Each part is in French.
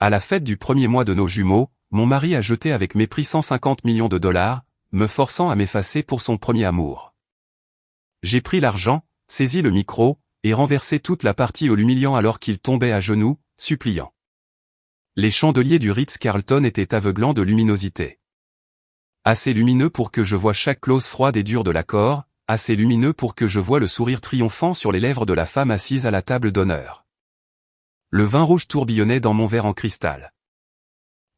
À la fête du premier mois de nos jumeaux, mon mari a jeté avec mépris 150 millions de dollars, me forçant à m'effacer pour son premier amour. J'ai pris l'argent, saisi le micro, et renversé toute la partie au l'humiliant alors qu'il tombait à genoux, suppliant. Les chandeliers du Ritz-Carlton étaient aveuglants de luminosité. Assez lumineux pour que je voie chaque clause froide et dure de l'accord, assez lumineux pour que je voie le sourire triomphant sur les lèvres de la femme assise à la table d'honneur. Le vin rouge tourbillonnait dans mon verre en cristal.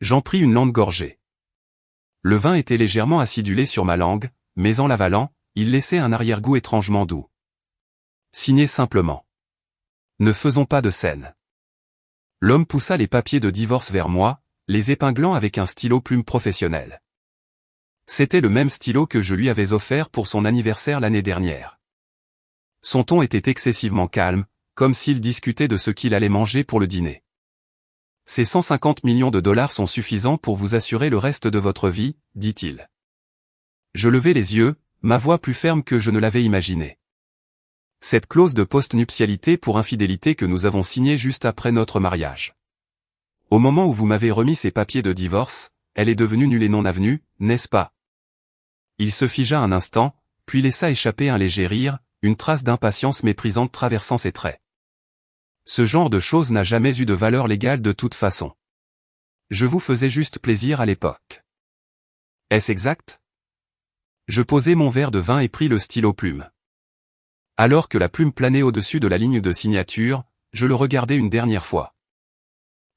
J'en pris une lente gorgée. Le vin était légèrement acidulé sur ma langue, mais en l'avalant, il laissait un arrière-goût étrangement doux. Signé simplement. Ne faisons pas de scène. L'homme poussa les papiers de divorce vers moi, les épinglant avec un stylo plume professionnel. C'était le même stylo que je lui avais offert pour son anniversaire l'année dernière. Son ton était excessivement calme, comme s'il discutait de ce qu'il allait manger pour le dîner. Ces 150 millions de dollars sont suffisants pour vous assurer le reste de votre vie, dit-il. Je levai les yeux, ma voix plus ferme que je ne l'avais imaginé. Cette clause de post-nuptialité pour infidélité que nous avons signée juste après notre mariage. Au moment où vous m'avez remis ces papiers de divorce, elle est devenue nulle et non avenue, n'est-ce pas? Il se figea un instant, puis laissa échapper un léger rire, une trace d'impatience méprisante traversant ses traits. Ce genre de chose n'a jamais eu de valeur légale de toute façon. Je vous faisais juste plaisir à l'époque. Est-ce exact? Je posai mon verre de vin et pris le stylo plume. Alors que la plume planait au-dessus de la ligne de signature, je le regardai une dernière fois.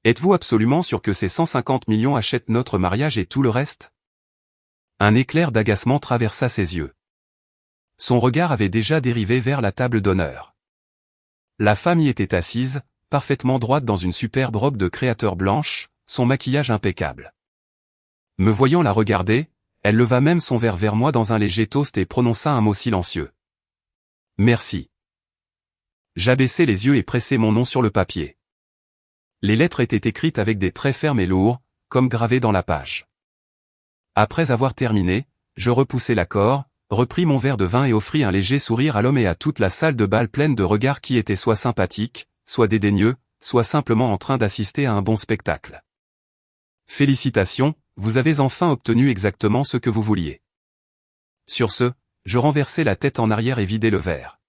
Êtes-vous absolument sûr que ces 150 millions achètent notre mariage et tout le reste? Un éclair d'agacement traversa ses yeux. Son regard avait déjà dérivé vers la table d'honneur. La femme y était assise, parfaitement droite dans une superbe robe de créateur blanche, son maquillage impeccable. Me voyant la regarder, elle leva même son verre vers moi dans un léger toast et prononça un mot silencieux. Merci. J'abaissai les yeux et pressai mon nom sur le papier. Les lettres étaient écrites avec des traits fermes et lourds, comme gravés dans la page. Après avoir terminé, je repoussai l'accord, repris mon verre de vin et offris un léger sourire à l'homme et à toute la salle de bal pleine de regards qui étaient soit sympathiques, soit dédaigneux, soit simplement en train d'assister à un bon spectacle. Félicitations, vous avez enfin obtenu exactement ce que vous vouliez. Sur ce, je renversai la tête en arrière et vidai le verre.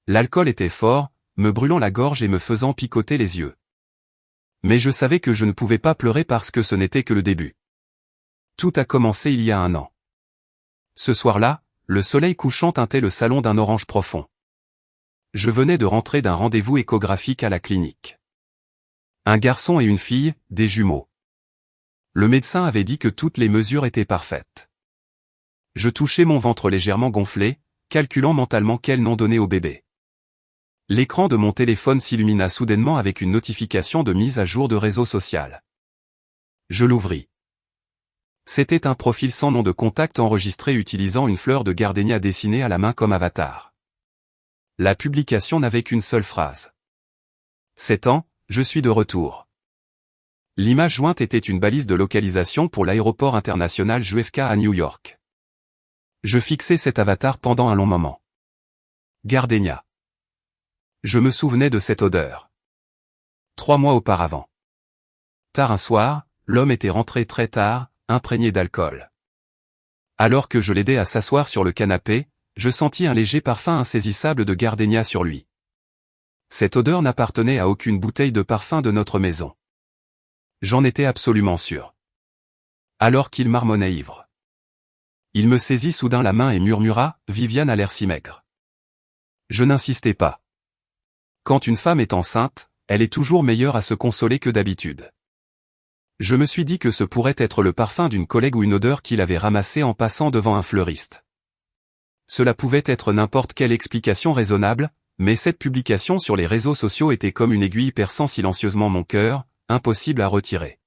L'alcool était fort, me brûlant la gorge et me faisant picoter les yeux. Mais je savais que je ne pouvais pas pleurer parce que ce n'était que le début. Tout a commencé il y a 1 an. Ce soir-là, le soleil couchant teintait le salon d'un orange profond. Je venais de rentrer d'un rendez-vous échographique à la clinique. Un garçon et une fille, des jumeaux. Le médecin avait dit que toutes les mesures étaient parfaites. Je touchais mon ventre légèrement gonflé, calculant mentalement quel nom donner au bébé. L'écran de mon téléphone s'illumina soudainement avec une notification de mise à jour de réseau social. Je l'ouvris. C'était un profil sans nom de contact enregistré utilisant une fleur de gardénia dessinée à la main comme avatar. La publication n'avait qu'une seule phrase. 7 ans, je suis de retour. L'image jointe était une balise de localisation pour l'aéroport international JFK à New York. Je fixai cet avatar pendant un long moment. Gardénia. Je me souvenais de cette odeur. 3 mois auparavant. Tard un soir, l'homme était rentré très tard, imprégné d'alcool. Alors que je l'aidais à s'asseoir sur le canapé, je sentis un léger parfum insaisissable de gardénia sur lui. Cette odeur n'appartenait à aucune bouteille de parfum de notre maison. J'en étais absolument sûr. Alors qu'il marmonnait ivre. Il me saisit soudain la main et murmura, « Viviane a l'air si maigre. » Je n'insistai pas. Quand une femme est enceinte, elle est toujours meilleure à se consoler que d'habitude. Je me suis dit que ce pourrait être le parfum d'une collègue ou une odeur qu'il avait ramassée en passant devant un fleuriste. Cela pouvait être n'importe quelle explication raisonnable, mais cette publication sur les réseaux sociaux était comme une aiguille perçant silencieusement mon cœur, impossible à retirer.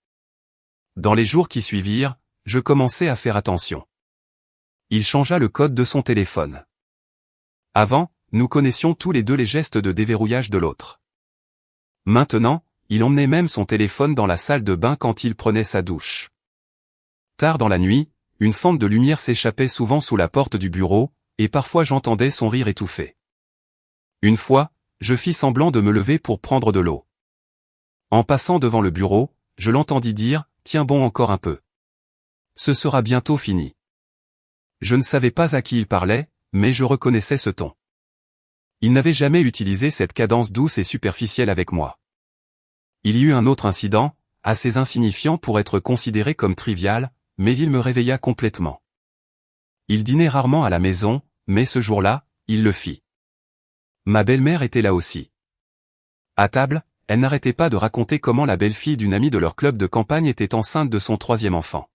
Dans les jours qui suivirent, je commençai à faire attention. Il changea le code de son téléphone. Avant, nous connaissions tous les deux les gestes de déverrouillage de l'autre. Maintenant, il emmenait même son téléphone dans la salle de bain quand il prenait sa douche. Tard dans la nuit, une fente de lumière s'échappait souvent sous la porte du bureau, et parfois j'entendais son rire étouffé. Une fois, je fis semblant de me lever pour prendre de l'eau. En passant devant le bureau, je l'entendis dire, « Tiens bon encore un peu. Ce sera bientôt fini. » Je ne savais pas à qui il parlait, mais je reconnaissais ce ton. Il n'avait jamais utilisé cette cadence douce et superficielle avec moi. Il y eut un autre incident, assez insignifiant pour être considéré comme trivial, mais il me réveilla complètement. Il dînait rarement à la maison, mais ce jour-là, il le fit. Ma belle-mère était là aussi. À table, elle n'arrêtait pas de raconter comment la belle-fille d'une amie de leur club de campagne était enceinte de son 3e enfant.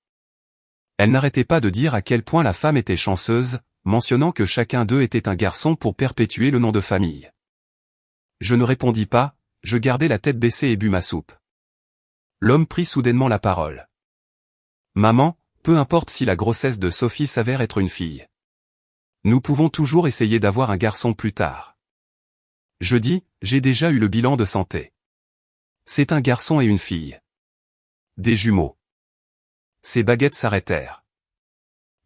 Elle n'arrêtait pas de dire à quel point la femme était chanceuse, mentionnant que chacun d'eux était un garçon pour perpétuer le nom de famille. Je ne répondis pas, je gardai la tête baissée et bus ma soupe. L'homme prit soudainement la parole. « Maman, peu importe si la grossesse de Sophie s'avère être une fille. Nous pouvons toujours essayer d'avoir un garçon plus tard. Je dis, j'ai déjà eu le bilan de santé. C'est un garçon et une fille. Des jumeaux. » Ses baguettes s'arrêtèrent.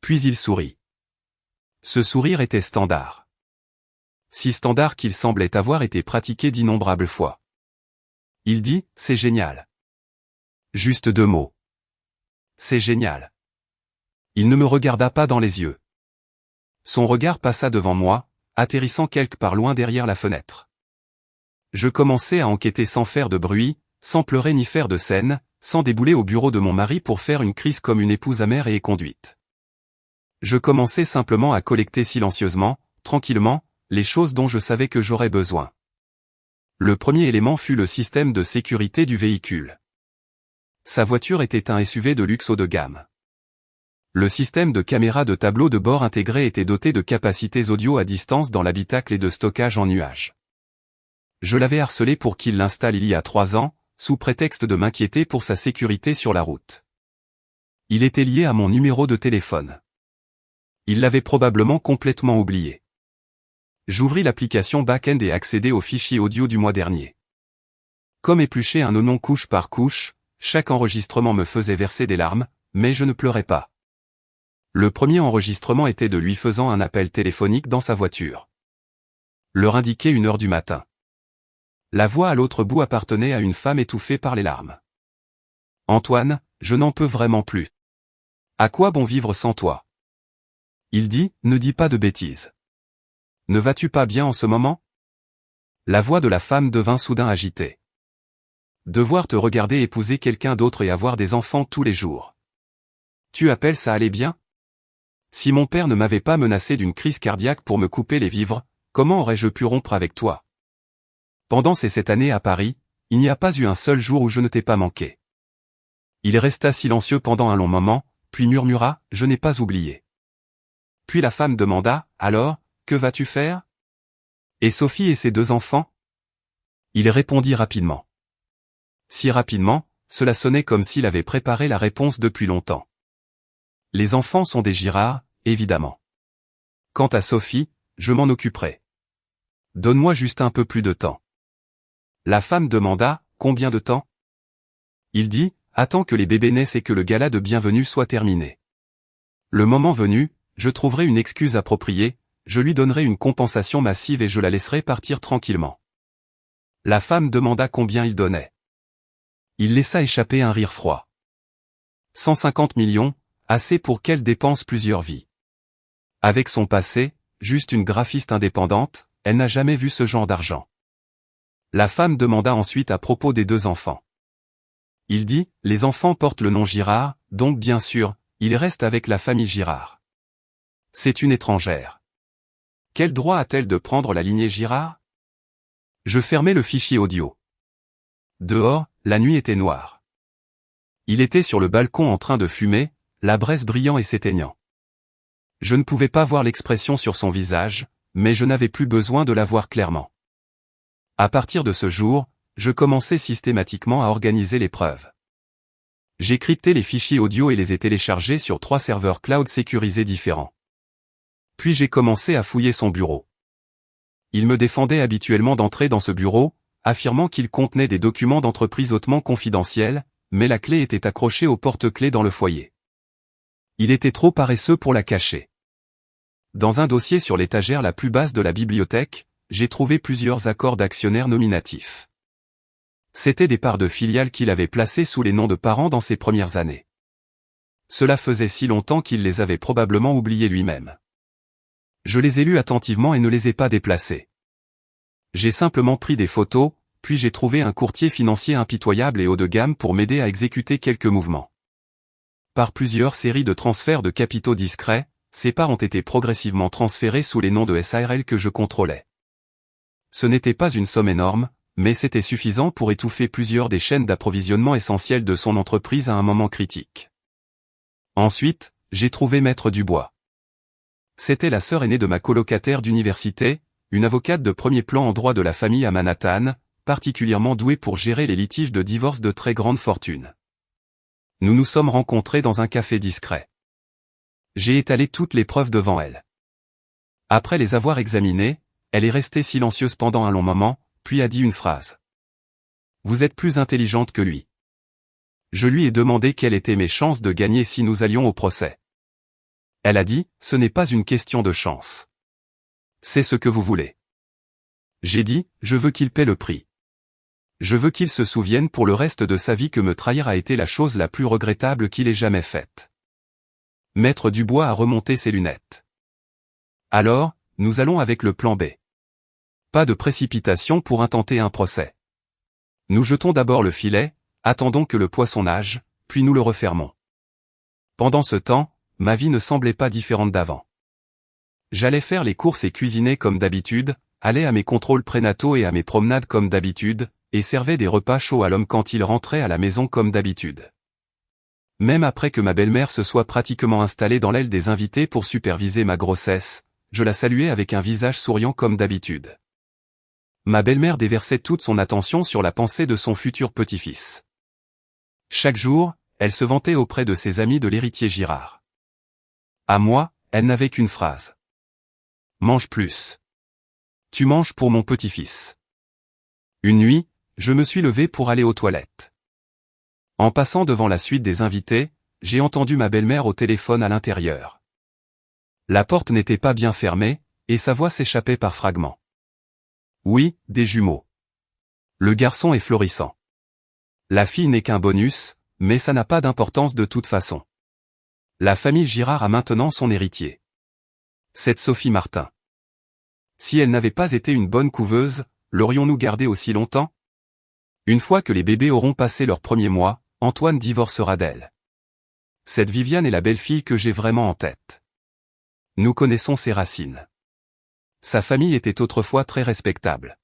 Puis il sourit. Ce sourire était standard. Si standard qu'il semblait avoir été pratiqué d'innombrables fois. Il dit, « C'est génial. » Juste 2 mots. C'est génial. Il ne me regarda pas dans les yeux. Son regard passa devant moi, atterrissant quelque part loin derrière la fenêtre. Je commençai à enquêter sans faire de bruit, sans pleurer ni faire de scène, sans débouler au bureau de mon mari pour faire une crise comme une épouse amère et éconduite. Je commençai simplement à collecter silencieusement, tranquillement, les choses dont je savais que j'aurais besoin. Le premier élément fut le système de sécurité du véhicule. Sa voiture était un SUV de luxe haut de gamme. Le système de caméra de tableau de bord intégré était doté de capacités audio à distance dans l'habitacle et de stockage en nuage. Je l'avais harcelé pour qu'il l'installe il y a 3 ans, sous prétexte de m'inquiéter pour sa sécurité sur la route. Il était lié à mon numéro de téléphone. Il l'avait probablement complètement oublié. J'ouvris l'application Backend et accédai au fichier audio du mois dernier. Comme éplucher un oignon couche par couche, chaque enregistrement me faisait verser des larmes, mais je ne pleurais pas. Le premier enregistrement était de lui faisant un appel téléphonique dans sa voiture. L'heure indiquait 1h du matin. La voix à l'autre bout appartenait à une femme étouffée par les larmes. « Antoine, je n'en peux vraiment plus. À quoi bon vivre sans toi ? » Il dit, « Ne dis pas de bêtises. Ne vas-tu pas bien en ce moment ? » La voix de la femme devint soudain agitée. « Devoir te regarder épouser quelqu'un d'autre et avoir des enfants tous les jours. Tu appelles ça aller bien ? Si mon père ne m'avait pas menacé d'une crise cardiaque pour me couper les vivres, comment aurais-je pu rompre avec toi ? Pendant ces 7 années à Paris, il n'y a pas eu un seul jour où je ne t'ai pas manqué. » Il resta silencieux pendant un long moment, puis murmura, « Je n'ai pas oublié. » Puis la femme demanda, « Alors, que vas-tu faire ? Et Sophie et ses 2 enfants ? » Il répondit rapidement. Si rapidement, cela sonnait comme s'il avait préparé la réponse depuis longtemps. « Les enfants sont des Girard, évidemment. Quant à Sophie, je m'en occuperai. Donne-moi juste un peu plus de temps. » La femme demanda, « Combien de temps ? » Il dit, « Attends que les bébés naissent et que le gala de bienvenue soit terminé. Le moment venu, je trouverai une excuse appropriée, je lui donnerai une compensation massive et je la laisserai partir tranquillement. » La femme demanda combien il donnait. Il laissa échapper un rire froid. 150 millions, assez pour qu'elle dépense plusieurs vies. Avec son passé, juste une graphiste indépendante, elle n'a jamais vu ce genre d'argent. La femme demanda ensuite à propos des 2 enfants. Il dit, « Les enfants portent le nom Girard, donc bien sûr, ils restent avec la famille Girard. C'est une étrangère. Quel droit a-t-elle de prendre la lignée Girard ? » Je fermai le fichier audio. Dehors, la nuit était noire. Il était sur le balcon en train de fumer, la braise brillant et s'éteignant. Je ne pouvais pas voir l'expression sur son visage, mais je n'avais plus besoin de la voir clairement. À partir de ce jour, je commençai systématiquement à organiser les preuves. J'ai crypté les fichiers audio et les ai téléchargés sur 3 serveurs cloud sécurisés différents. Puis j'ai commencé à fouiller son bureau. Il me défendait habituellement d'entrer dans ce bureau, affirmant qu'il contenait des documents d'entreprise hautement confidentiels, mais la clé était accrochée au porte-clés dans le foyer. Il était trop paresseux pour la cacher. Dans un dossier sur l'étagère la plus basse de la bibliothèque, j'ai trouvé plusieurs accords d'actionnaires nominatifs. C'étaient des parts de filiales qu'il avait placées sous les noms de parents dans ses premières années. Cela faisait si longtemps qu'il les avait probablement oubliés lui-même. Je les ai lus attentivement et ne les ai pas déplacés. J'ai simplement pris des photos, puis j'ai trouvé un courtier financier impitoyable et haut de gamme pour m'aider à exécuter quelques mouvements. Par plusieurs séries de transferts de capitaux discrets, ces parts ont été progressivement transférées sous les noms de SARL que je contrôlais. Ce n'était pas une somme énorme, mais c'était suffisant pour étouffer plusieurs des chaînes d'approvisionnement essentielles de son entreprise à un moment critique. Ensuite, j'ai trouvé Maître Dubois. C'était la sœur aînée de ma colocataire d'université, une avocate de premier plan en droit de la famille à Manhattan, particulièrement douée pour gérer les litiges de divorce de très grande fortune. Nous nous sommes rencontrés dans un café discret. J'ai étalé toutes les preuves devant elle. Après les avoir examinées, elle est restée silencieuse pendant un long moment, puis a dit une phrase. « Vous êtes plus intelligente que lui. » Je lui ai demandé quelles étaient mes chances de gagner si nous allions au procès. Elle a dit, « Ce n'est pas une question de chance. C'est ce que vous voulez. » J'ai dit, « Je veux qu'il paie le prix. Je veux qu'il se souvienne pour le reste de sa vie que me trahir a été la chose la plus regrettable qu'il ait jamais faite. » Maître Dubois a remonté ses lunettes. « Alors, nous allons avec le plan B. Pas de précipitation pour intenter un procès. Nous jetons d'abord le filet, attendons que le poisson nage, puis nous le refermons. » Pendant ce temps, ma vie ne semblait pas différente d'avant. J'allais faire les courses et cuisiner comme d'habitude, allais à mes contrôles prénataux et à mes promenades comme d'habitude, et servais des repas chauds à l'homme quand il rentrait à la maison comme d'habitude. Même après que ma belle-mère se soit pratiquement installée dans l'aile des invités pour superviser ma grossesse, je la saluais avec un visage souriant comme d'habitude. Ma belle-mère déversait toute son attention sur la pensée de son futur petit-fils. Chaque jour, elle se vantait auprès de ses amis de l'héritier Girard. À moi, elle n'avait qu'une phrase. « Mange plus. Tu manges pour mon petit-fils. » Une nuit, je me suis levé pour aller aux toilettes. En passant devant la suite des invités, j'ai entendu ma belle-mère au téléphone à l'intérieur. La porte n'était pas bien fermée, et sa voix s'échappait par fragments. « Oui, des jumeaux. Le garçon est florissant. La fille n'est qu'un bonus, mais ça n'a pas d'importance de toute façon. La famille Girard a maintenant son héritier. C'est Sophie Martin. Si elle n'avait pas été une bonne couveuse, l'aurions-nous gardée aussi longtemps? Une fois que les bébés auront passé leur premier mois, Antoine divorcera d'elle. Cette Viviane est la belle-fille que j'ai vraiment en tête. Nous connaissons ses racines. Sa famille était autrefois très respectable.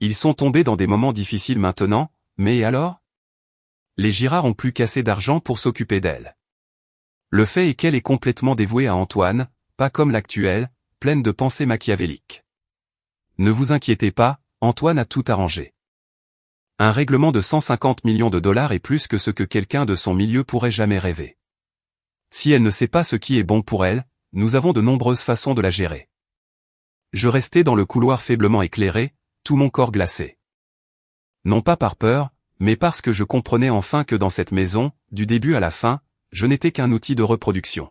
Ils sont tombés dans des moments difficiles maintenant, mais alors? Les Girard ont plus qu'assez d'argent pour s'occuper d'elle. Le fait est qu'elle est complètement dévouée à Antoine, pas comme l'actuelle, pleine de pensées machiavéliques. Ne vous inquiétez pas, Antoine a tout arrangé. Un règlement de 150 millions de dollars est plus que ce que quelqu'un de son milieu pourrait jamais rêver. Si elle ne sait pas ce qui est bon pour elle, nous avons de nombreuses façons de la gérer. Je restais dans le couloir faiblement éclairé, tout mon corps glacé. Non pas par peur, mais parce que je comprenais enfin que dans cette maison, du début à la fin, je n'étais qu'un outil de reproduction.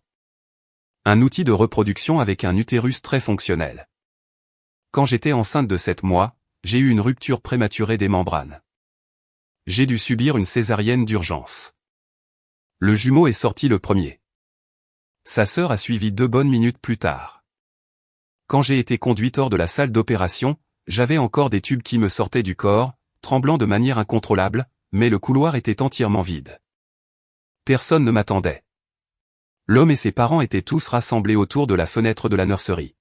Un outil de reproduction avec un utérus très fonctionnel. Quand j'étais enceinte de 7 mois, j'ai eu une rupture prématurée des membranes. J'ai dû subir une césarienne d'urgence. Le jumeau est sorti le premier. Sa sœur a suivi 2 bonnes minutes plus tard. Quand j'ai été conduite hors de la salle d'opération, j'avais encore des tubes qui me sortaient du corps, tremblant de manière incontrôlable, mais le couloir était entièrement vide. Personne ne m'attendait. L'homme et ses parents étaient tous rassemblés autour de la fenêtre de la nurserie.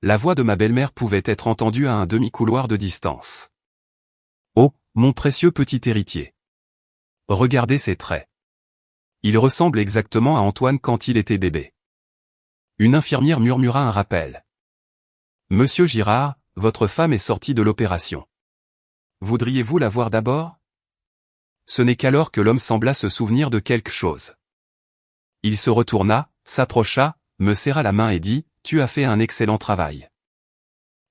La voix de ma belle-mère pouvait être entendue à un demi-couloir de distance. « Oh, mon précieux petit héritier. Regardez ses traits. Il ressemble exactement à Antoine quand il était bébé. » Une infirmière murmura un rappel. « Monsieur Girard, votre femme est sortie de l'opération. Voudriez-vous la voir d'abord ?» Ce n'est qu'alors que l'homme sembla se souvenir de quelque chose. Il se retourna, s'approcha, me serra la main et dit, « Tu as fait un excellent travail. »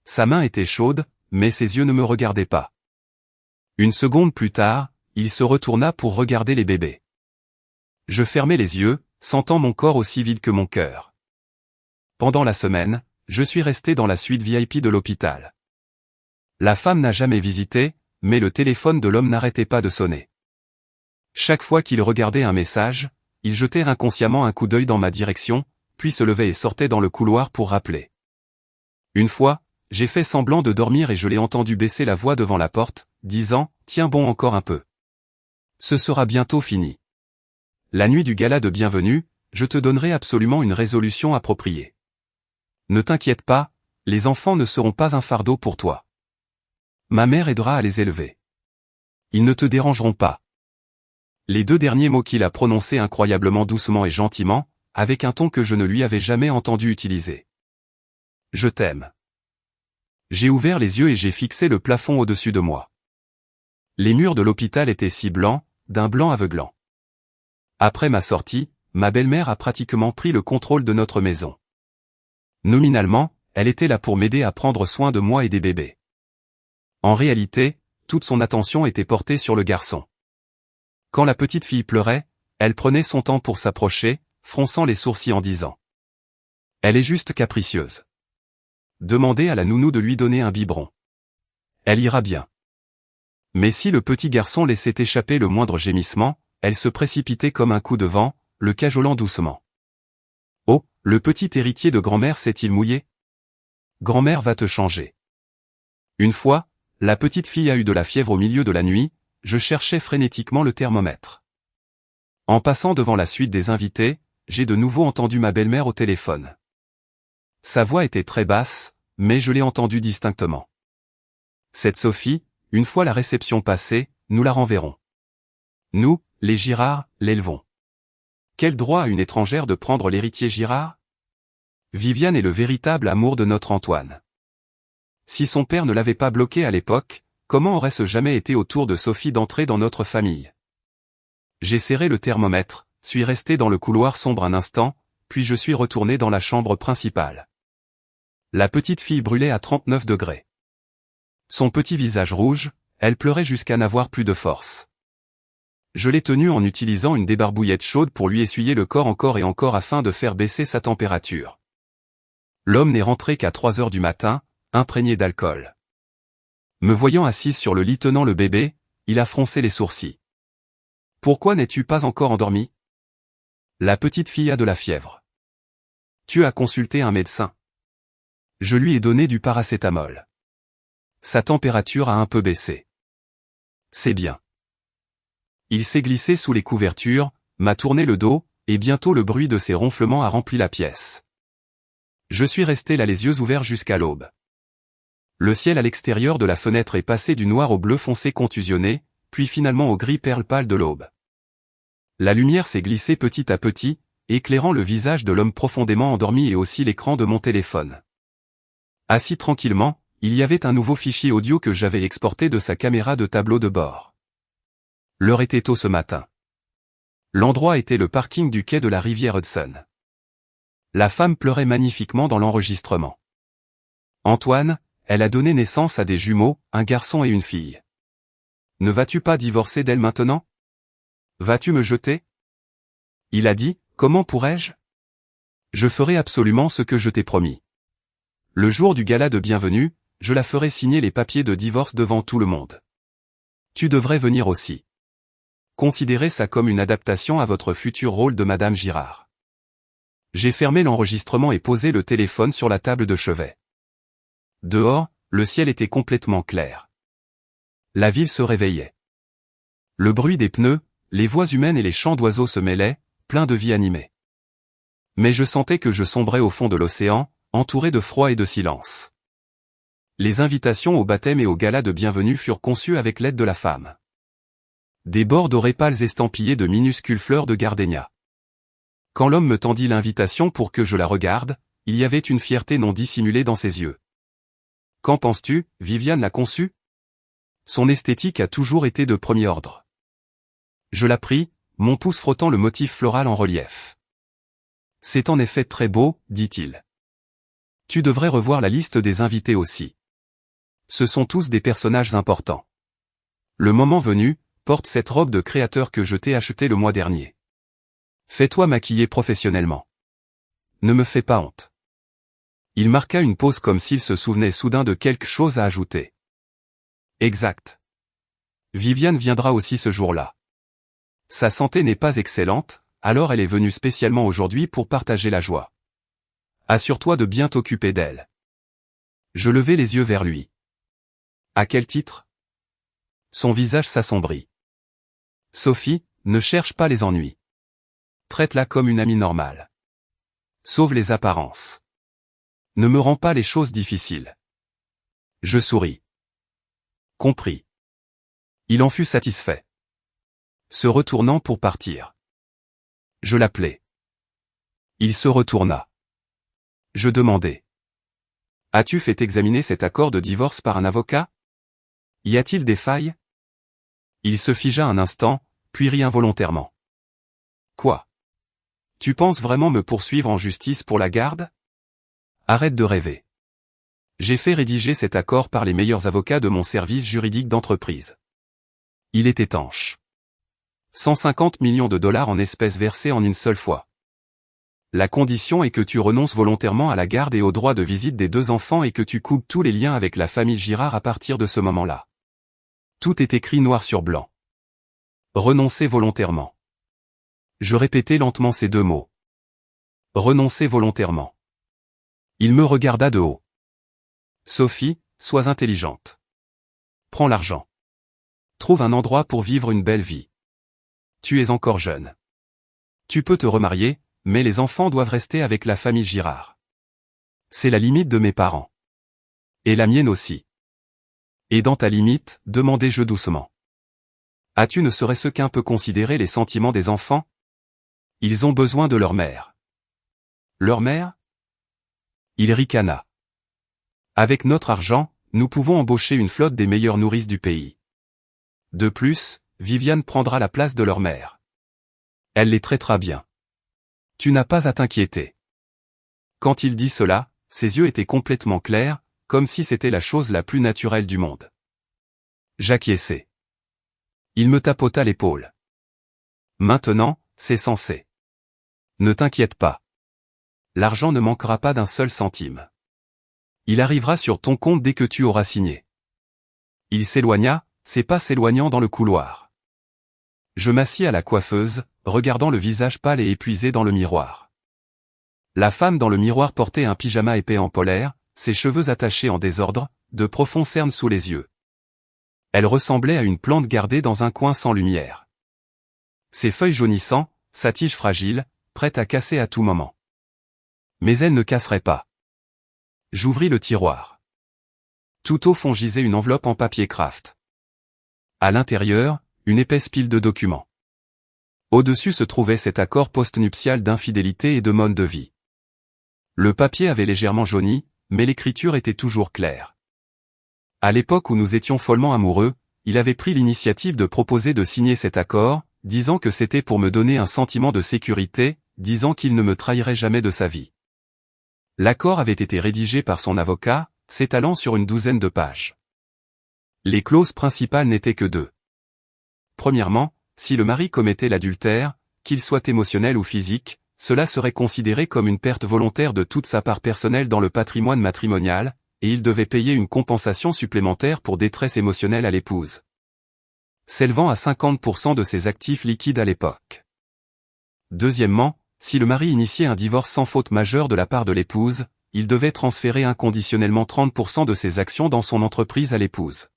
Sa main était chaude, mais ses yeux ne me regardaient pas. Une seconde plus tard, il se retourna pour regarder les bébés. Je fermai les yeux, sentant mon corps aussi vide que mon cœur. Pendant la semaine, je suis resté dans la suite VIP de l'hôpital. La femme n'a jamais visité, mais le téléphone de l'homme n'arrêtait pas de sonner. Chaque fois qu'il regardait un message, il jetait inconsciemment un coup d'œil dans ma direction, puis se levait et sortait dans le couloir pour rappeler. Une fois, j'ai fait semblant de dormir et je l'ai entendu baisser la voix devant la porte, disant « Tiens bon encore un peu. Ce sera bientôt fini. La nuit du gala de bienvenue, je te donnerai absolument une résolution appropriée. Ne t'inquiète pas, les enfants ne seront pas un fardeau pour toi. Ma mère aidera à les élever. Ils ne te dérangeront pas. » Les deux derniers mots qu'il a prononcés incroyablement doucement et gentiment, avec un ton que je ne lui avais jamais entendu utiliser. Je t'aime. J'ai ouvert les yeux et j'ai fixé le plafond au-dessus de moi. Les murs de l'hôpital étaient si blancs, d'un blanc aveuglant. Après ma sortie, ma belle-mère a pratiquement pris le contrôle de notre maison. Nominalement, elle était là pour m'aider à prendre soin de moi et des bébés. En réalité, toute son attention était portée sur le garçon. Quand la petite fille pleurait, elle prenait son temps pour s'approcher, fronçant les sourcils en disant « Elle est juste capricieuse. Demandez à la nounou de lui donner un biberon. Elle ira bien. » Mais si le petit garçon laissait échapper le moindre gémissement, elle se précipitait comme un coup de vent, le cajolant doucement. « Oh, le petit héritier de grand-mère s'est-il mouillé ? Grand-mère va te changer. » Une fois, la petite fille a eu de la fièvre au milieu de la nuit, je cherchais frénétiquement le thermomètre. En passant devant la suite des invités, j'ai de nouveau entendu ma belle-mère au téléphone. Sa voix était très basse, mais je l'ai entendue distinctement. Cette Sophie, une fois la réception passée, nous la renverrons. Nous, les Girard, l'élevons. Quel droit a une étrangère de prendre l'héritier Girard ? Viviane est le véritable amour de notre Antoine. Si son père ne l'avait pas bloqué à l'époque, comment aurait-ce jamais été au tour de Sophie d'entrer dans notre famille ? J'ai serré le thermomètre, suis resté dans le couloir sombre un instant, puis je suis retourné dans la chambre principale. La petite fille brûlait à 39 degrés. Son petit visage rouge, elle pleurait jusqu'à n'avoir plus de force. Je l'ai tenue en utilisant une débarbouillette chaude pour lui essuyer le corps encore et encore afin de faire baisser sa température. L'homme n'est rentré qu'à 3 heures du matin, imprégné d'alcool. Me voyant assise sur le lit tenant le bébé, il a froncé les sourcils. « Pourquoi n'es-tu pas encore endormi ? La petite fille a de la fièvre. Tu as consulté un médecin. Je lui ai donné du paracétamol. Sa température a un peu baissé. C'est bien. » Il s'est glissé sous les couvertures, m'a tourné le dos, et bientôt le bruit de ses ronflements a rempli la pièce. Je suis resté là les yeux ouverts jusqu'à l'aube. Le ciel à l'extérieur de la fenêtre est passé du noir au bleu foncé contusionné, puis finalement au gris perle pâle de l'aube. La lumière s'est glissée petit à petit, éclairant le visage de l'homme profondément endormi et aussi l'écran de mon téléphone. Assis tranquillement, il y avait un nouveau fichier audio que j'avais exporté de sa caméra de tableau de bord. L'heure était tôt ce matin. L'endroit était le parking du quai de la rivière Hudson. La femme pleurait magnifiquement dans l'enregistrement. Antoine, elle a donné naissance à des jumeaux, un garçon et une fille. Ne vas-tu pas divorcer d'elle maintenant ? Vas-tu me jeter ? Il a dit, comment pourrais-je ? Je ferai absolument ce que je t'ai promis. Le jour du gala de bienvenue, je la ferai signer les papiers de divorce devant tout le monde. Tu devrais venir aussi. Considérez ça comme une adaptation à votre futur rôle de Madame Girard. J'ai fermé l'enregistrement et posé le téléphone sur la table de chevet. Dehors, le ciel était complètement clair. La ville se réveillait. Le bruit des pneus, les voix humaines et les chants d'oiseaux se mêlaient, pleins de vie animée. Mais je sentais que je sombrais au fond de l'océan, entouré de froid et de silence. Les invitations au baptême et au gala de bienvenue furent conçues avec l'aide de la femme. Des bords dorés pâles estampillés de minuscules fleurs de gardénia. Quand l'homme me tendit l'invitation pour que je la regarde, il y avait une fierté non dissimulée dans ses yeux. Qu'en penses-tu, Viviane l'a conçue ? Son esthétique a toujours été de premier ordre. Je la pris, mon pouce frottant le motif floral en relief. C'est en effet très beau, dit-il. Tu devrais revoir la liste des invités aussi. Ce sont tous des personnages importants. Le moment venu, porte cette robe de créateur que je t'ai achetée le mois dernier. Fais-toi maquiller professionnellement. Ne me fais pas honte. Il marqua une pause comme s'il se souvenait soudain de quelque chose à ajouter. Exact. Viviane viendra aussi ce jour-là. Sa santé n'est pas excellente, alors elle est venue spécialement aujourd'hui pour partager la joie. Assure-toi de bien t'occuper d'elle. Je levai les yeux vers lui. À quel titre? Son visage s'assombrit. Sophie, ne cherche pas les ennuis. Traite-la comme une amie normale. Sauve les apparences. Ne me rends pas les choses difficiles. Je souris. Compris. Il en fut satisfait. Se retournant pour partir. Je l'appelai. Il se retourna. Je demandai. As-tu fait examiner cet accord de divorce par un avocat? Y a-t-il des failles? Il se figea un instant, puis rit involontairement. Quoi? Tu penses vraiment me poursuivre en justice pour la garde? Arrête de rêver. J'ai fait rédiger cet accord par les meilleurs avocats de mon service juridique d'entreprise. Il est étanche. 150 millions de dollars en espèces versés en une seule fois. La condition est que tu renonces volontairement à la garde et au droit de visite des 2 enfants et que tu coupes tous les liens avec la famille Girard à partir de ce moment-là. Tout est écrit noir sur blanc. Renoncer volontairement. Je répétai lentement ces 2 mots. Renoncer volontairement. Il me regarda de haut. Sophie, sois intelligente. Prends l'argent. Trouve un endroit pour vivre une belle vie. Tu es encore jeune. Tu peux te remarier, mais les enfants doivent rester avec la famille Girard. C'est la limite de mes parents. Et la mienne aussi. Et dans ta limite, demandai-je doucement. As-tu ne serait-ce qu'un peu considéré les sentiments des enfants? Ils ont besoin de leur mère. Leur mère? Il ricana. Avec notre argent, nous pouvons embaucher une flotte des meilleures nourrices du pays. De plus, Viviane prendra la place de leur mère. Elle les traitera bien. Tu n'as pas à t'inquiéter. Quand il dit cela, ses yeux étaient complètement clairs, comme si c'était la chose la plus naturelle du monde. J'acquiesçai. Il me tapota l'épaule. Maintenant, c'est censé. Ne t'inquiète pas. L'argent ne manquera pas d'un seul centime. Il arrivera sur ton compte dès que tu auras signé. Il s'éloigna, ses pas s'éloignant dans le couloir. Je m'assis à la coiffeuse, regardant le visage pâle et épuisé dans le miroir. La femme dans le miroir portait un pyjama épais en polaire, ses cheveux attachés en désordre, de profonds cernes sous les yeux. Elle ressemblait à une plante gardée dans un coin sans lumière. Ses feuilles jaunissant, sa tige fragile, prête à casser à tout moment. Mais elle ne casserait pas. J'ouvris le tiroir. Tout au fond gisait une enveloppe en papier craft. À l'intérieur, une épaisse pile de documents. Au-dessus se trouvait cet accord postnuptial d'infidélité et de mode de vie. Le papier avait légèrement jauni, mais l'écriture était toujours claire. À l'époque où nous étions follement amoureux, il avait pris l'initiative de proposer de signer cet accord, disant que c'était pour me donner un sentiment de sécurité, disant qu'il ne me trahirait jamais de sa vie. L'accord avait été rédigé par son avocat, s'étalant sur une 12aine de pages. Les clauses principales n'étaient que 2. Premièrement, si le mari commettait l'adultère, qu'il soit émotionnel ou physique, cela serait considéré comme une perte volontaire de toute sa part personnelle dans le patrimoine matrimonial, et il devait payer une compensation supplémentaire pour détresse émotionnelle à l'épouse, s'élevant à 50% de ses actifs liquides à l'époque. Deuxièmement, si le mari initiait un divorce sans faute majeure de la part de l'épouse, il devait transférer inconditionnellement 30% de ses actions dans son entreprise à l'épouse.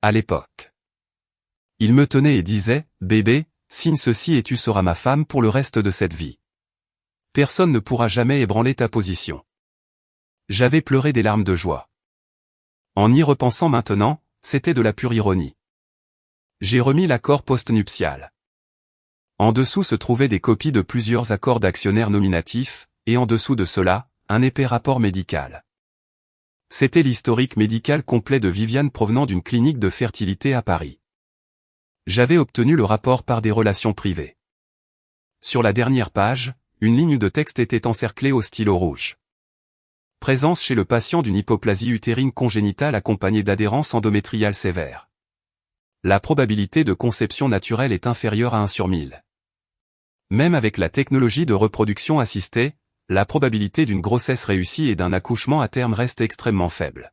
À l'époque. Il me tenait et disait, « Bébé, signe ceci et tu seras ma femme pour le reste de cette vie. Personne ne pourra jamais ébranler ta position. » J'avais pleuré des larmes de joie. En y repensant maintenant, c'était de la pure ironie. J'ai remis l'accord postnuptial. En dessous se trouvaient des copies de plusieurs accords d'actionnaires nominatifs, et en dessous de cela, un épais rapport médical. C'était l'historique médical complet de Viviane provenant d'une clinique de fertilité à Paris. J'avais obtenu le rapport par des relations privées. Sur la dernière page, une ligne de texte était encerclée au stylo rouge. Présence chez le patient d'une hypoplasie utérine congénitale accompagnée d'adhérence endométriale sévère. La probabilité de conception naturelle est inférieure à 1 sur 1000. Même avec la technologie de reproduction assistée, la probabilité d'une grossesse réussie et d'un accouchement à terme reste extrêmement faible.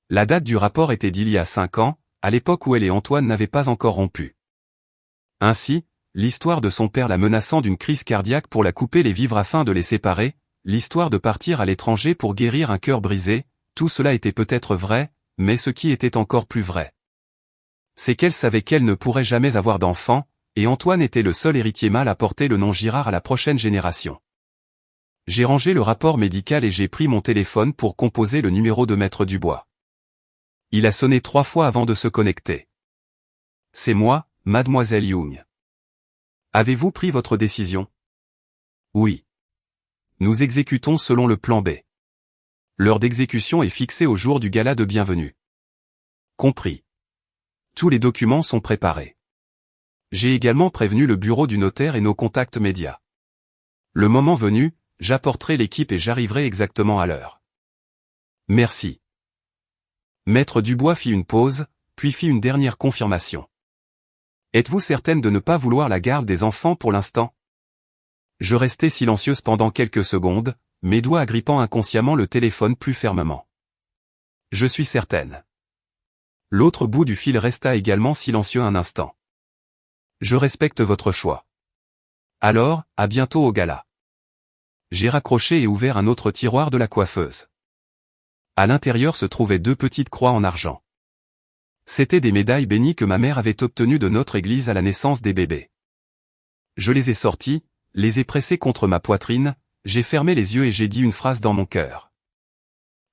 La date du rapport était d'il y a 5 ans, à l'époque où elle et Antoine n'avaient pas encore rompu. Ainsi, l'histoire de son père la menaçant d'une crise cardiaque pour la couper les vivres afin de les séparer, l'histoire de partir à l'étranger pour guérir un cœur brisé, tout cela était peut-être vrai, mais ce qui était encore plus vrai, c'est qu'elle savait qu'elle ne pourrait jamais avoir d'enfant, et Antoine était le seul héritier mâle à porter le nom Girard à la prochaine génération. J'ai rangé le rapport médical et j'ai pris mon téléphone pour composer le numéro de Maître Dubois. Il a sonné 3 fois avant de se connecter. C'est moi, mademoiselle Young. Avez-vous pris votre décision? Oui. Nous exécutons selon le plan B. L'heure d'exécution est fixée au jour du gala de bienvenue. Compris. Tous les documents sont préparés. J'ai également prévenu le bureau du notaire et nos contacts médias. Le moment venu, j'apporterai l'équipe et j'arriverai exactement à l'heure. Merci. Maître Dubois fit une pause, puis fit une dernière confirmation. Êtes-vous certaine de ne pas vouloir la garde des enfants pour l'instant? Je restai silencieuse pendant quelques secondes, mes doigts agrippant inconsciemment le téléphone plus fermement. Je suis certaine. L'autre bout du fil resta également silencieux un instant. Je respecte votre choix. Alors, à bientôt au gala. J'ai raccroché et ouvert un autre tiroir de la coiffeuse. À l'intérieur se trouvaient 2 petites croix en argent. C'étaient des médailles bénies que ma mère avait obtenues de notre église à la naissance des bébés. Je les ai sorties, les ai pressées contre ma poitrine, j'ai fermé les yeux et j'ai dit une phrase dans mon cœur.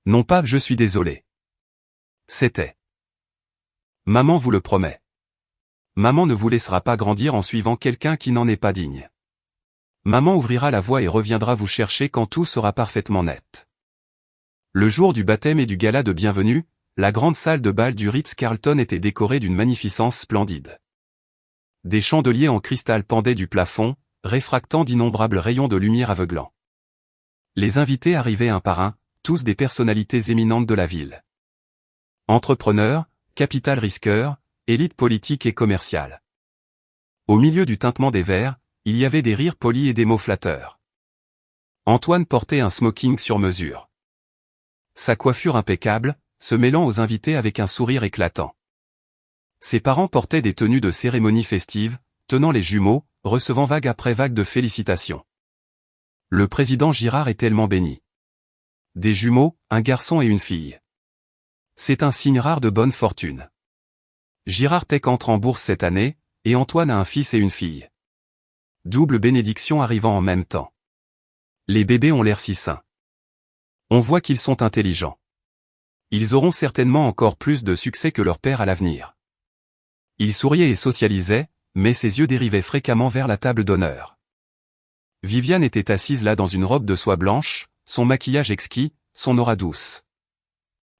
Non pas je suis désolé. C'était. Maman vous le promet. Maman ne vous laissera pas grandir en suivant quelqu'un qui n'en est pas digne. Maman ouvrira la voie et reviendra vous chercher quand tout sera parfaitement net. Le jour du baptême et du gala de bienvenue, la grande salle de bal du Ritz-Carlton était décorée d'une magnificence splendide. Des chandeliers en cristal pendaient du plafond, réfractant d'innombrables rayons de lumière aveuglants. Les invités arrivaient un par un, tous des personnalités éminentes de la ville. Entrepreneurs, capital risqueurs, élite politique et commerciale. Au milieu du tintement des verres, il y avait des rires polis et des mots flatteurs. Antoine portait un smoking sur mesure. Sa coiffure impeccable, se mêlant aux invités avec un sourire éclatant. Ses parents portaient des tenues de cérémonie festive, tenant les jumeaux, recevant vague après vague de félicitations. Le président Girard est tellement béni. Des jumeaux, un garçon et une fille. C'est un signe rare de bonne fortune. Girard Tech entre en bourse cette année, et Antoine a un fils et une fille. Double bénédiction arrivant en même temps. Les bébés ont l'air si sains. On voit qu'ils sont intelligents. Ils auront certainement encore plus de succès que leur père à l'avenir. Il souriait et socialisait, mais ses yeux dérivaient fréquemment vers la table d'honneur. Viviane était assise là dans une robe de soie blanche, son maquillage exquis, son aura douce.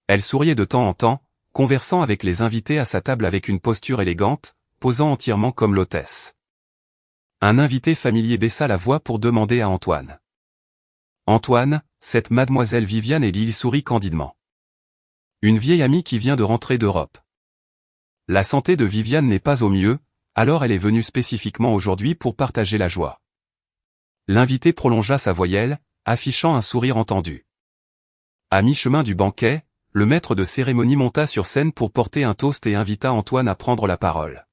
Elle souriait de temps en temps, conversant avec les invités à sa table avec une posture élégante, posant entièrement comme l'hôtesse. Un invité familier baissa la voix pour demander à Antoine. Antoine, cette mademoiselle Viviane et il sourit candidement. Une vieille amie qui vient de rentrer d'Europe. La santé de Viviane n'est pas au mieux, alors elle est venue spécifiquement aujourd'hui pour partager la joie. L'invité prolongea sa voyelle, affichant un sourire entendu. À mi-chemin du banquet, le maître de cérémonie monta sur scène pour porter un toast et invita Antoine à prendre la parole.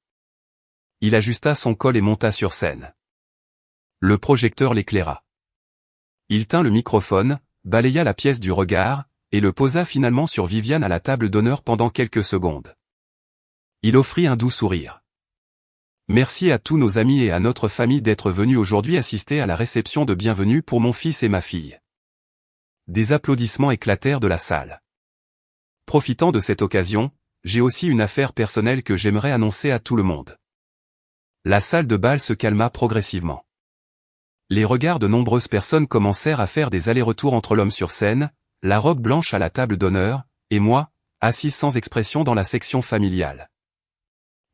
Il ajusta son col et monta sur scène. Le projecteur l'éclaira. Il tint le microphone, balaya la pièce du regard, et le posa finalement sur Viviane à la table d'honneur pendant quelques secondes. Il offrit un doux sourire. Merci à tous nos amis et à notre famille d'être venus aujourd'hui assister à la réception de bienvenue pour mon fils et ma fille. Des applaudissements éclatèrent de la salle. Profitant de cette occasion, j'ai aussi une affaire personnelle que j'aimerais annoncer à tout le monde. La salle de bal se calma progressivement. Les regards de nombreuses personnes commencèrent à faire des allers-retours entre l'homme sur scène, la robe blanche à la table d'honneur, et moi, assise sans expression dans la section familiale.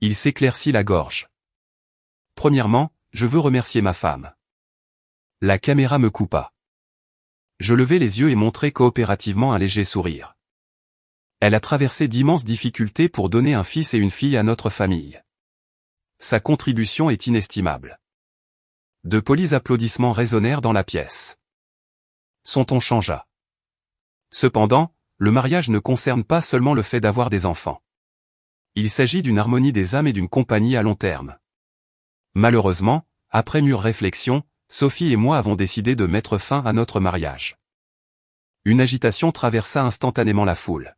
Il s'éclaircit la gorge. Premièrement, je veux remercier ma femme. La caméra me coupa. Je levai les yeux et montrai coopérativement un léger sourire. Elle a traversé d'immenses difficultés pour donner un fils et une fille à notre famille. Sa contribution est inestimable. De polis applaudissements résonnèrent dans la pièce. Son ton changea. Cependant, le mariage ne concerne pas seulement le fait d'avoir des enfants. Il s'agit d'une harmonie des âmes et d'une compagnie à long terme. Malheureusement, après mûre réflexion, Sophie et moi avons décidé de mettre fin à notre mariage. Une agitation traversa instantanément la foule.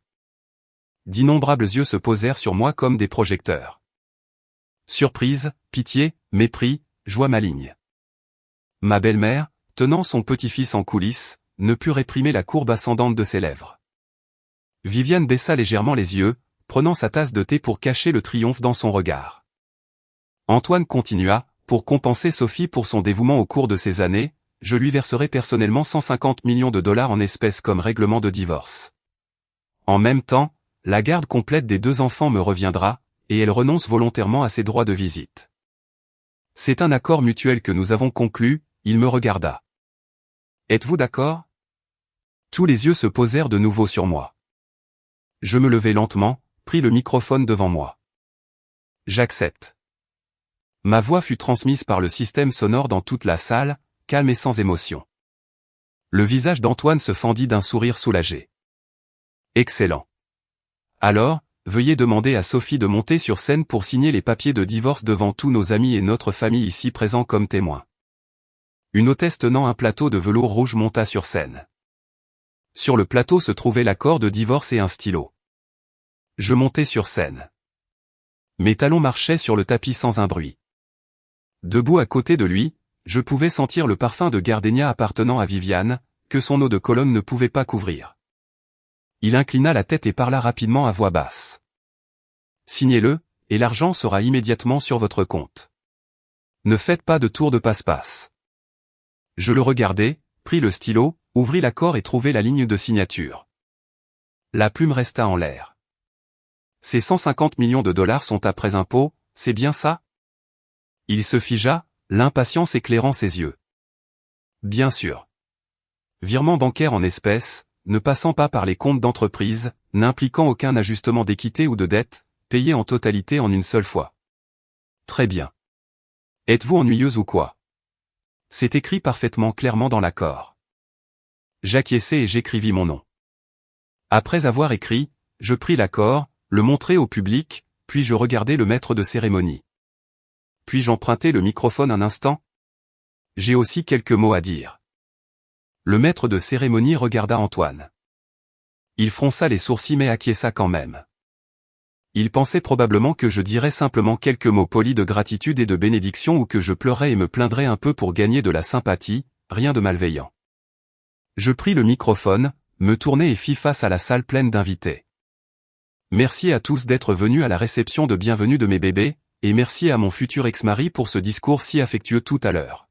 D'innombrables yeux se posèrent sur moi comme des projecteurs. Surprise, pitié, mépris, joie maligne. Ma belle-mère, tenant son petit-fils en coulisses, ne put réprimer la courbe ascendante de ses lèvres. Viviane baissa légèrement les yeux, prenant sa tasse de thé pour cacher le triomphe dans son regard. Antoine continua, pour compenser Sophie pour son dévouement au cours de ces années, je lui verserai personnellement 150 millions de dollars en espèces comme règlement de divorce. En même temps, la garde complète des 2 enfants me reviendra, et elle renonce volontairement à ses droits de visite. C'est un accord mutuel que nous avons conclu, il me regarda. Êtes-vous d'accord? Tous les yeux se posèrent de nouveau sur moi. Je me levai lentement, pris le microphone devant moi. J'accepte. Ma voix fut transmise par le système sonore dans toute la salle, calme et sans émotion. Le visage d'Antoine se fendit d'un sourire soulagé. Excellent. Alors, veuillez demander à Sophie de monter sur scène pour signer les papiers de divorce devant tous nos amis et notre famille ici présents comme témoins. Une hôtesse tenant un plateau de velours rouge monta sur scène. Sur le plateau se trouvait l'accord de divorce et un stylo. Je montai sur scène. Mes talons marchaient sur le tapis sans un bruit. Debout à côté de lui, je pouvais sentir le parfum de gardénia appartenant à Viviane, que son eau de Cologne ne pouvait pas couvrir. Il inclina la tête et parla rapidement à voix basse. Signez-le, et l'argent sera immédiatement sur votre compte. Ne faites pas de tour de passe-passe. Je le regardai, pris le stylo, ouvrit l'accord et trouvai la ligne de signature. La plume resta en l'air. Ces 150 millions de dollars sont après impôt, c'est bien ça? Il se figea, l'impatience éclairant ses yeux. Bien sûr. Virement bancaire en espèces, ne passant pas par les comptes d'entreprise, n'impliquant aucun ajustement d'équité ou de dette, payé en totalité en une seule fois. Très bien. Êtes-vous ennuyeuse ou quoi? C'est écrit parfaitement clairement dans l'accord. J'acquiesçai et j'écrivis mon nom. Après avoir écrit, je pris l'accord, le montrai au public, puis je regardai le maître de cérémonie. Puis-je emprunter le microphone un instant? J'ai aussi quelques mots à dire. Le maître de cérémonie regarda Antoine. Il fronça les sourcils mais acquiesça quand même. Il pensait probablement que je dirais simplement quelques mots polis de gratitude et de bénédiction ou que je pleurais et me plaindrais un peu pour gagner de la sympathie, rien de malveillant. Je pris le microphone, me tournai et fis face à la salle pleine d'invités. Merci à tous d'être venus à la réception de bienvenue de mes bébés, et merci à mon futur ex-mari pour ce discours si affectueux tout à l'heure.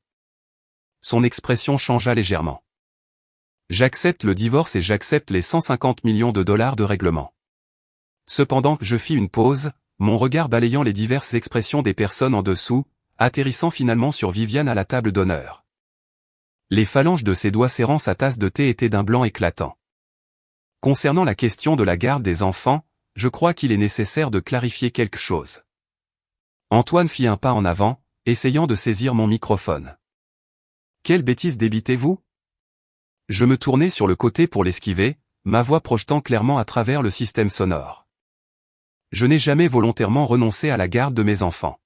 Son expression changea légèrement. J'accepte le divorce et j'accepte les 150 millions de dollars de règlement. Cependant, je fis une pause, mon regard balayant les diverses expressions des personnes en dessous, atterrissant finalement sur Viviane à la table d'honneur. Les phalanges de ses doigts serrant sa tasse de thé étaient d'un blanc éclatant. Concernant la question de la garde des enfants, je crois qu'il est nécessaire de clarifier quelque chose. Antoine fit un pas en avant, essayant de saisir mon microphone. Quelle bêtise débitez-vous? Je me tournai sur le côté pour l'esquiver, ma voix projetant clairement à travers le système sonore. Je n'ai jamais volontairement renoncé à la garde de mes enfants.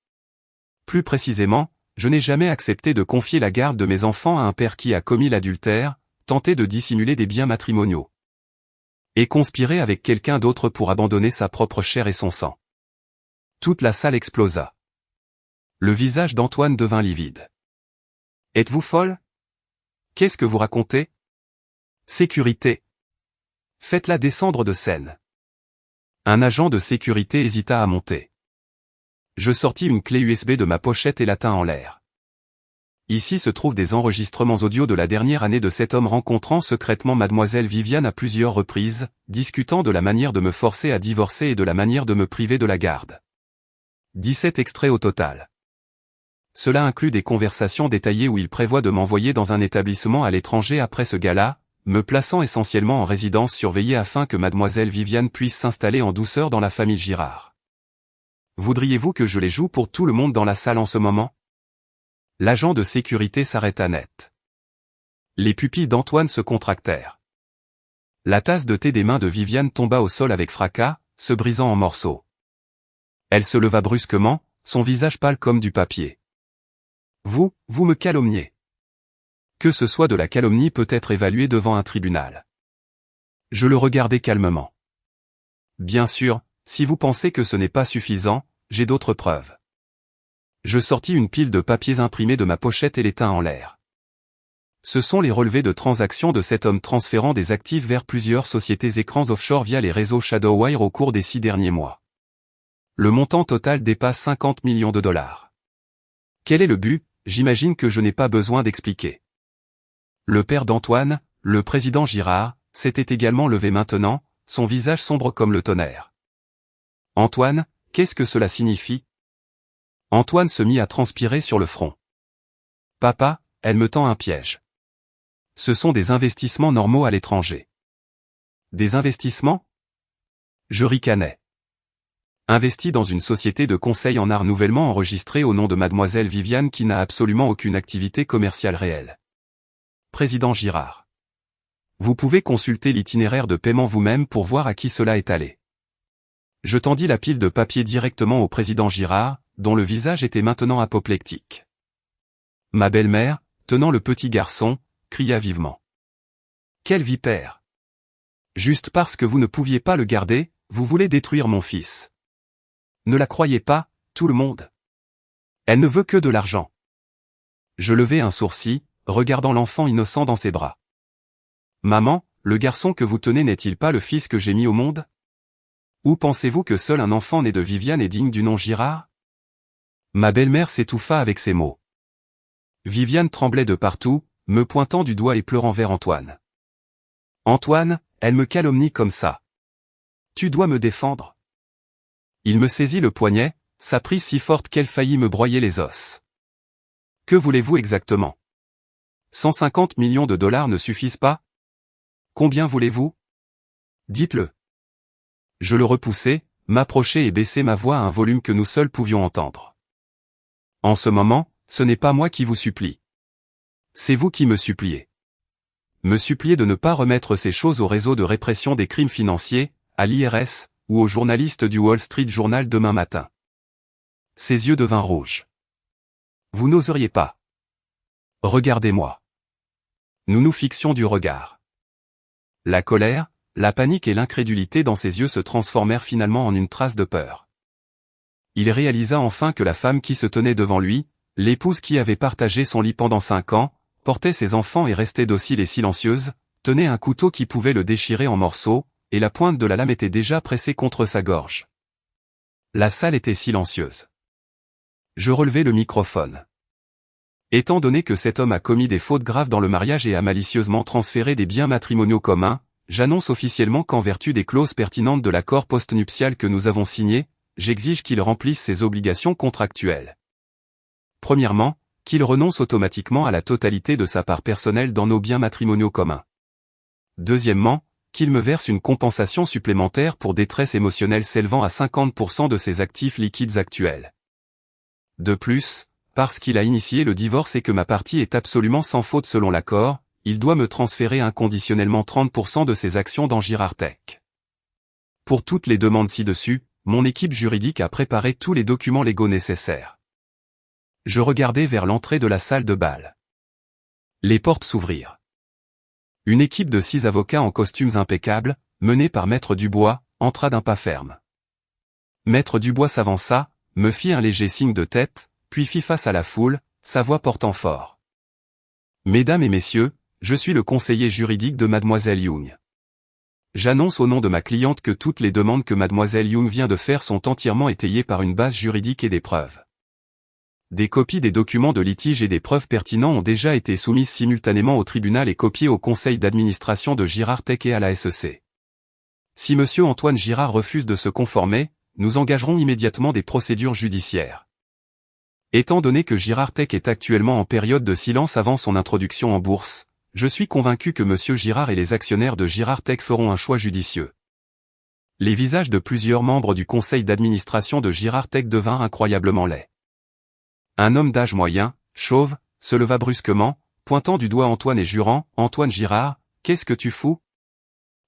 Plus précisément, je n'ai jamais accepté de confier la garde de mes enfants à un père qui a commis l'adultère, tenté de dissimuler des biens matrimoniaux. Et conspiré avec quelqu'un d'autre pour abandonner sa propre chair et son sang. Toute la salle explosa. Le visage d'Antoine devint livide. Êtes-vous folle? Qu'est-ce que vous racontez? Sécurité. Faites-la descendre de scène. Un agent de sécurité hésita à monter. Je sortis une clé USB de ma pochette et la tins en l'air. Ici se trouvent des enregistrements audio de la dernière année de cet homme rencontrant secrètement mademoiselle Viviane à plusieurs reprises, discutant de la manière de me forcer à divorcer et de la manière de me priver de la garde. 17 extraits au total. Cela inclut des conversations détaillées où il prévoit de m'envoyer dans un établissement à l'étranger après ce gala, me plaçant essentiellement en résidence surveillée afin que mademoiselle Viviane puisse s'installer en douceur dans la famille Girard. Voudriez-vous que je les joue pour tout le monde dans la salle en ce moment? L'agent de sécurité s'arrêta net. Les pupilles d'Antoine se contractèrent. La tasse de thé des mains de Viviane tomba au sol avec fracas, se brisant en morceaux. Elle se leva brusquement, son visage pâle comme du papier. Vous me calomniez. Que ce soit de la calomnie peut être évaluée devant un tribunal. Je le regardais calmement. Bien sûr, si vous pensez que ce n'est pas suffisant, j'ai d'autres preuves. Je sortis une pile de papiers imprimés de ma pochette et les tins en l'air. Ce sont les relevés de transactions de cet homme transférant des actifs vers plusieurs sociétés écrans offshore via les réseaux Shadowwire au cours des 6 derniers mois. Le montant total dépasse 50 millions de dollars. Quel est le but? J'imagine que je n'ai pas besoin d'expliquer. Le père d'Antoine, le président Girard, s'était également levé maintenant, son visage sombre comme le tonnerre. Antoine, qu'est-ce que cela signifie? Antoine se mit à transpirer sur le front. Papa, elle me tend un piège. Ce sont des investissements normaux à l'étranger. Des investissements? Je ricanais. Investi dans une société de conseil en art nouvellement enregistrée au nom de mademoiselle Viviane qui n'a absolument aucune activité commerciale réelle. Président Girard. Vous pouvez consulter l'itinéraire de paiement vous-même pour voir à qui cela est allé. Je tendis la pile de papier directement au président Girard, dont le visage était maintenant apoplectique. Ma belle-mère, tenant le petit garçon, cria vivement. Quel vipère! Juste parce que vous ne pouviez pas le garder, vous voulez détruire mon fils. Ne la croyez pas, tout le monde. Elle ne veut que de l'argent. Je levai un sourcil, regardant l'enfant innocent dans ses bras. Maman, le garçon que vous tenez n'est-il pas le fils que j'ai mis au monde? Ou pensez-vous que seul un enfant né de Viviane est digne du nom Girard? Ma belle-mère s'étouffa avec ces mots. Viviane tremblait de partout, me pointant du doigt et pleurant vers Antoine. Antoine, elle me calomnie comme ça. Tu dois me défendre. Il me saisit le poignet, sa prise si forte qu'elle faillit me broyer les os. Que voulez-vous exactement? 150 millions de dollars ne suffisent pas? Combien voulez-vous? Dites-le. Je le repoussai, m'approchai et baissai ma voix à un volume que nous seuls pouvions entendre. En ce moment, ce n'est pas moi qui vous supplie. C'est vous qui me suppliez. Me suppliez de ne pas remettre ces choses au réseau de répression des crimes financiers, à l'IRS, ou aux journalistes du Wall Street Journal demain matin. Ses yeux devinrent rouges. Vous n'oseriez pas. Regardez-moi. Nous nous fixions du regard. La colère, la panique et l'incrédulité dans ses yeux se transformèrent finalement en une trace de peur. Il réalisa enfin que la femme qui se tenait devant lui, l'épouse qui avait partagé son lit pendant 5 ans, portait ses enfants et restait docile et silencieuse, tenait un couteau qui pouvait le déchirer en morceaux, et la pointe de la lame était déjà pressée contre sa gorge. La salle était silencieuse. Je relevai le microphone. Étant donné que cet homme a commis des fautes graves dans le mariage et a malicieusement transféré des biens matrimoniaux communs, j'annonce officiellement qu'en vertu des clauses pertinentes de l'accord postnuptial que nous avons signé, j'exige qu'il remplisse ses obligations contractuelles. Premièrement, qu'il renonce automatiquement à la totalité de sa part personnelle dans nos biens matrimoniaux communs. Deuxièmement, qu'il me verse une compensation supplémentaire pour détresse émotionnelle s'élevant à 50% de ses actifs liquides actuels. De plus, parce qu'il a initié le divorce et que ma partie est absolument sans faute selon l'accord, il doit me transférer inconditionnellement 30% de ses actions dans Girard Tech. Pour toutes les demandes ci-dessus, mon équipe juridique a préparé tous les documents légaux nécessaires. Je regardai vers l'entrée de la salle de bal. Les portes s'ouvrirent. Une équipe de 6 avocats en costumes impeccables, menée par Maître Dubois, entra d'un pas ferme. Maître Dubois s'avança, me fit un léger signe de tête, puis fit face à la foule, sa voix portant fort. Mesdames et messieurs, je suis le conseiller juridique de Mademoiselle Young. J'annonce au nom de ma cliente que toutes les demandes que Mademoiselle Young vient de faire sont entièrement étayées par une base juridique et des preuves. Des copies des documents de litige et des preuves pertinents ont déjà été soumises simultanément au tribunal et copiées au conseil d'administration de Girard Tech et à la SEC. Si Monsieur Antoine Girard refuse de se conformer, nous engagerons immédiatement des procédures judiciaires. Étant donné que Girard Tech est actuellement en période de silence avant son introduction en bourse, je suis convaincu que Monsieur Girard et les actionnaires de Girard Tech feront un choix judicieux. Les visages de plusieurs membres du conseil d'administration de Girard Tech devinrent incroyablement laids. Un homme d'âge moyen, chauve, se leva brusquement, pointant du doigt Antoine et jurant, « Antoine Girard, qu'est-ce que tu fous?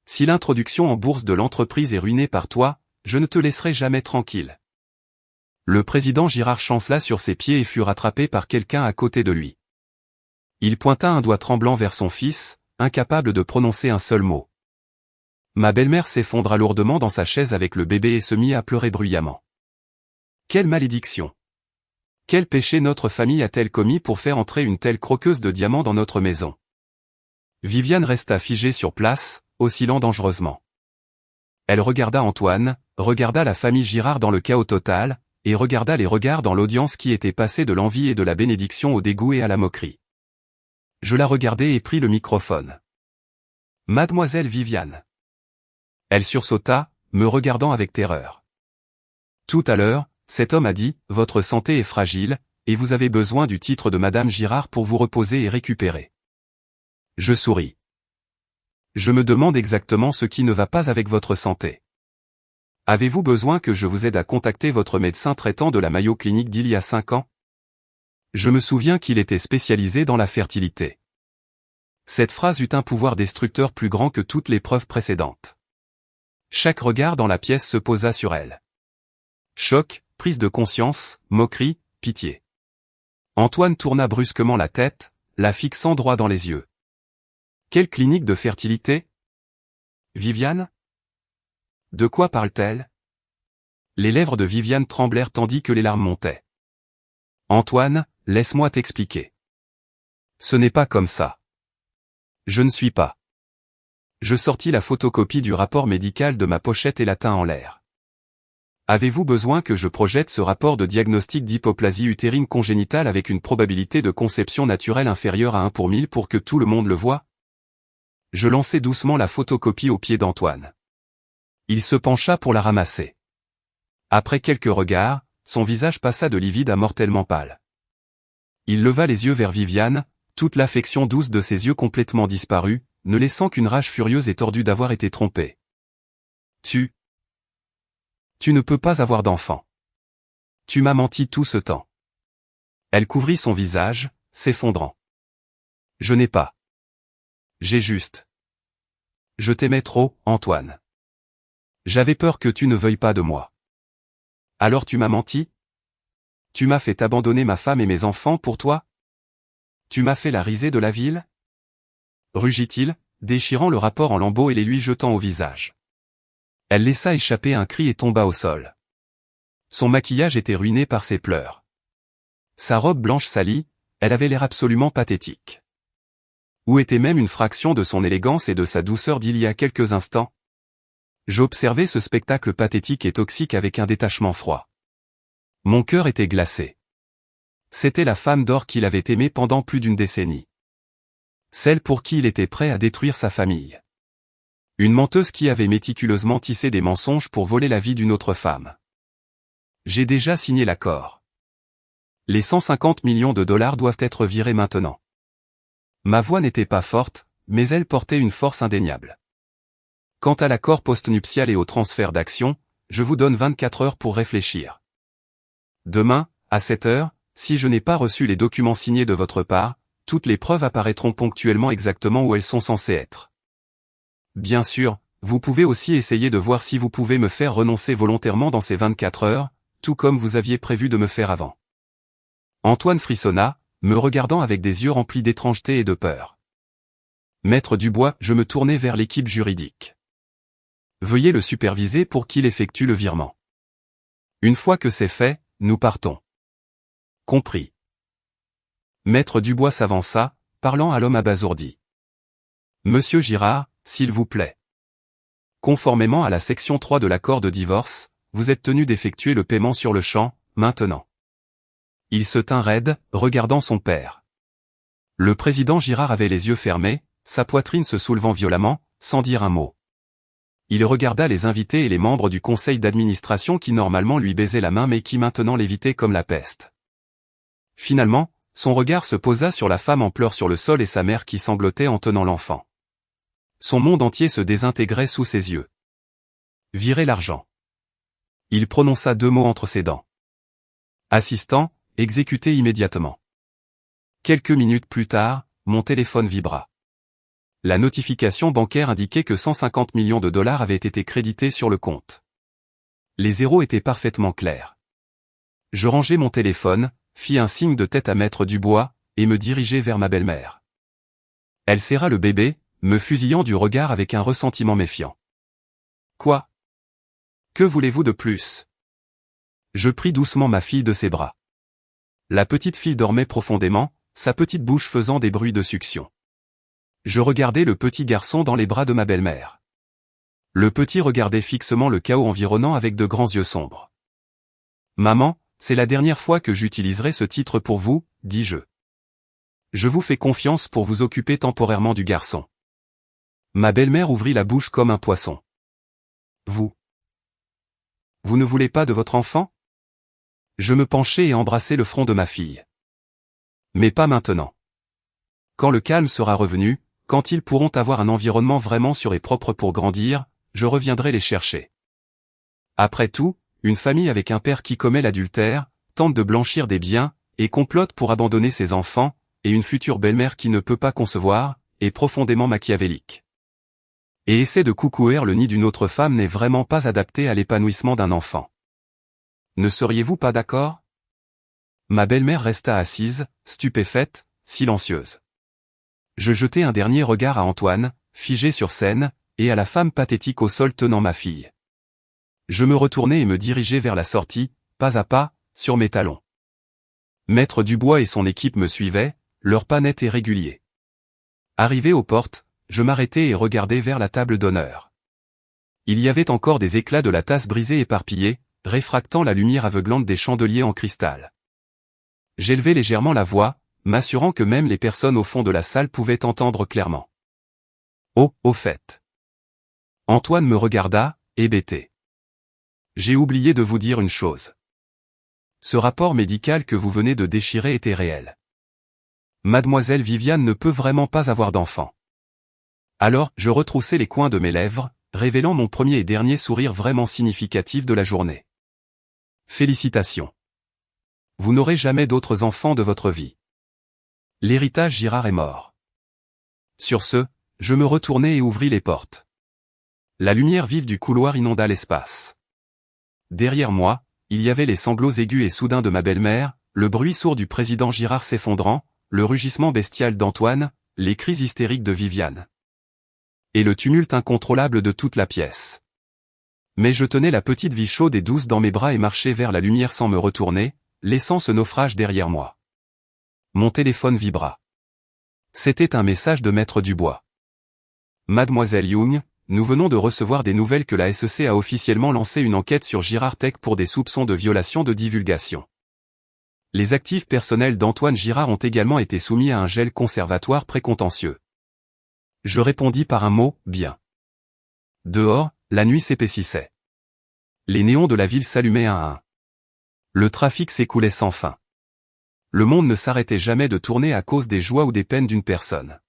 Si l'introduction en bourse de l'entreprise est ruinée par toi, je ne te laisserai jamais tranquille. Le président Girard chancela sur ses pieds et fut rattrapé par quelqu'un à côté de lui. Il pointa un doigt tremblant vers son fils, incapable de prononcer un seul mot. Ma belle-mère s'effondra lourdement dans sa chaise avec le bébé et se mit à pleurer bruyamment. Quelle malédiction! Quel péché notre famille a-t-elle commis pour faire entrer une telle croqueuse de diamants dans notre maison? Viviane resta figée sur place, oscillant dangereusement. Elle regarda Antoine, regarda la famille Girard dans le chaos total, et regarda les regards dans l'audience qui était passée de l'envie et de la bénédiction au dégoût et à la moquerie. Je la regardai et pris le microphone. Mademoiselle Viviane. Elle sursauta, me regardant avec terreur. Tout à l'heure, cet homme a dit, votre santé est fragile, et vous avez besoin du titre de Madame Girard pour vous reposer et récupérer. Je souris. Je me demande exactement ce qui ne va pas avec votre santé. Avez-vous besoin que je vous aide à contacter votre médecin traitant de la Mayo Clinique d'il y a 5 ans? Je me souviens qu'il était spécialisé dans la fertilité. Cette phrase eut un pouvoir destructeur plus grand que toutes les preuves précédentes. Chaque regard dans la pièce se posa sur elle. Choc, prise de conscience, moquerie, pitié. Antoine tourna brusquement la tête, la fixant droit dans les yeux. Quelle clinique de fertilité? Viviane? De quoi parle-t-elle? Les lèvres de Viviane tremblèrent tandis que les larmes montaient. Antoine, laisse-moi t'expliquer. Ce n'est pas comme ça. Je ne suis pas. Je sortis la photocopie du rapport médical de ma pochette et la tins en l'air. Avez-vous besoin que je projette ce rapport de diagnostic d'hypoplasie utérine congénitale avec une probabilité de conception naturelle inférieure à 1 pour 1000 pour que tout le monde le voie? Je lançai doucement la photocopie aux pieds d'Antoine. Il se pencha pour la ramasser. Après quelques regards, son visage passa de livide à mortellement pâle. Il leva les yeux vers Viviane, toute l'affection douce de ses yeux complètement disparue, ne laissant qu'une rage furieuse et tordue d'avoir été trompé. Tu ne peux pas avoir d'enfant. Tu m'as menti tout ce temps. Elle couvrit son visage, s'effondrant. Je n'ai pas. J'ai juste. Je t'aimais trop, Antoine. J'avais peur que tu ne veuilles pas de moi. Alors tu m'as menti? Tu m'as fait abandonner ma femme et mes enfants pour toi? Tu m'as fait la risée de la ville? Rugit-il, déchirant le rapport en lambeaux et les lui jetant au visage. Elle laissa échapper un cri et tomba au sol. Son maquillage était ruiné par ses pleurs. Sa robe blanche salie, elle avait l'air absolument pathétique. Où était même une fraction de son élégance et de sa douceur d'il y a quelques instants? J'observais ce spectacle pathétique et toxique avec un détachement froid. Mon cœur était glacé. C'était la femme d'or qu'il avait aimée pendant plus d'une décennie. Celle pour qui il était prêt à détruire sa famille. Une menteuse qui avait méticuleusement tissé des mensonges pour voler la vie d'une autre femme. J'ai déjà signé l'accord. Les 150 millions de dollars doivent être virés maintenant. Ma voix n'était pas forte, mais elle portait une force indéniable. Quant à l'accord postnuptial et au transfert d'actions, je vous donne 24 heures pour réfléchir. Demain, à 7 heures, si je n'ai pas reçu les documents signés de votre part, toutes les preuves apparaîtront ponctuellement exactement où elles sont censées être. Bien sûr, vous pouvez aussi essayer de voir si vous pouvez me faire renoncer volontairement dans ces 24 heures, tout comme vous aviez prévu de me faire avant. Antoine frissonna, me regardant avec des yeux remplis d'étrangeté et de peur. Maître Dubois, je me tournai vers l'équipe juridique. Veuillez le superviser pour qu'il effectue le virement. Une fois que c'est fait, nous partons. Compris. Maître Dubois s'avança, parlant à l'homme abasourdi. Monsieur Girard, s'il vous plaît. Conformément à la section 3 de l'accord de divorce, vous êtes tenu d'effectuer le paiement sur le champ, maintenant. Il se tint raide, regardant son père. Le président Girard avait les yeux fermés, sa poitrine se soulevant violemment, sans dire un mot. Il regarda les invités et les membres du conseil d'administration qui normalement lui baisaient la main mais qui maintenant l'évitaient comme la peste. Finalement, son regard se posa sur la femme en pleurs sur le sol et sa mère qui sanglotait en tenant l'enfant. Son monde entier se désintégrait sous ses yeux. Virez l'argent. Il prononça 2 mots entre ses dents. Assistant, exécuté immédiatement. Quelques minutes plus tard, mon téléphone vibra. La notification bancaire indiquait que 150 millions de dollars avaient été crédités sur le compte. Les zéros étaient parfaitement clairs. Je rangeai mon téléphone, fis un signe de tête à maître Dubois, et me dirigeai vers ma belle-mère. Elle serra le bébé, me fusillant du regard avec un ressentiment méfiant. Quoi? Que voulez-vous de plus? Je pris doucement ma fille de ses bras. La petite fille dormait profondément, sa petite bouche faisant des bruits de succion. Je regardais le petit garçon dans les bras de ma belle-mère. Le petit regardait fixement le chaos environnant avec de grands yeux sombres. Maman, c'est la dernière fois que j'utiliserai ce titre pour vous, dis-je. Je vous fais confiance pour vous occuper temporairement du garçon. Ma belle-mère ouvrit la bouche comme un poisson. Vous ne voulez pas de votre enfant? Je me penchai et embrassai le front de ma fille. Mais pas maintenant. Quand le calme sera revenu, quand ils pourront avoir un environnement vraiment sûr et propre pour grandir, je reviendrai les chercher. Après tout, une famille avec un père qui commet l'adultère, tente de blanchir des biens, et complote pour abandonner ses enfants, et une future belle-mère qui ne peut pas concevoir, est profondément machiavélique. Et essaie de coucouer le nid d'une autre femme n'est vraiment pas adapté à l'épanouissement d'un enfant. Ne seriez-vous pas d'accord? Ma belle-mère resta assise, stupéfaite, silencieuse. Je jetai un dernier regard à Antoine, figé sur scène, et à la femme pathétique au sol tenant ma fille. Je me retournai et me dirigeai vers la sortie, pas à pas, sur mes talons. Maître Dubois et son équipe me suivaient, leur pas net et régulier. Arrivé aux portes, je m'arrêtai et regardai vers la table d'honneur. Il y avait encore des éclats de la tasse brisée éparpillés, réfractant la lumière aveuglante des chandeliers en cristal. J'élevai légèrement la voix, m'assurant que même les personnes au fond de la salle pouvaient entendre clairement. Oh, au fait. Antoine me regarda, hébété. J'ai oublié de vous dire une chose. Ce rapport médical que vous venez de déchirer était réel. Mademoiselle Viviane ne peut vraiment pas avoir d'enfant. Alors, je retroussai les coins de mes lèvres, révélant mon premier et dernier sourire vraiment significatif de la journée. Félicitations. Vous n'aurez jamais d'autres enfants de votre vie. L'héritage Girard est mort. Sur ce, je me retournai et ouvris les portes. La lumière vive du couloir inonda l'espace. Derrière moi, il y avait les sanglots aigus et soudains de ma belle-mère, le bruit sourd du président Girard s'effondrant, le rugissement bestial d'Antoine, les cris hystériques de Viviane. Et le tumulte incontrôlable de toute la pièce. Mais je tenais la petite vie chaude et douce dans mes bras et marchais vers la lumière sans me retourner, laissant ce naufrage derrière moi. Mon téléphone vibra. C'était un message de Maître Dubois. Mademoiselle Young, nous venons de recevoir des nouvelles que la SEC a officiellement lancé une enquête sur Girard Tech pour des soupçons de violation de divulgation. Les actifs personnels d'Antoine Girard ont également été soumis à un gel conservatoire précontentieux. Je répondis par un mot, bien. Dehors, la nuit s'épaississait. Les néons de la ville s'allumaient un à un. Le trafic s'écoulait sans fin. Le monde ne s'arrêtait jamais de tourner à cause des joies ou des peines d'une personne.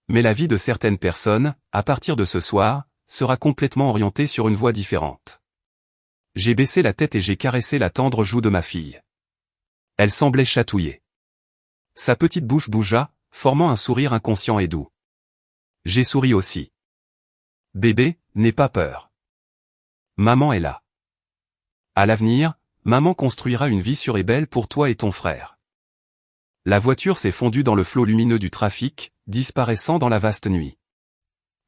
Mais la vie de certaines personnes, à partir de ce soir, sera complètement orientée sur une voie différente. J'ai baissé la tête et j'ai caressé la tendre joue de ma fille. Elle semblait chatouiller. Sa petite bouche bougea, formant un sourire inconscient et doux. J'ai souri aussi. Bébé, n'aie pas peur. Maman est là. À l'avenir, maman construira une vie sûre et belle pour toi et ton frère. La voiture s'est fondue dans le flot lumineux du trafic, disparaissant dans la vaste nuit.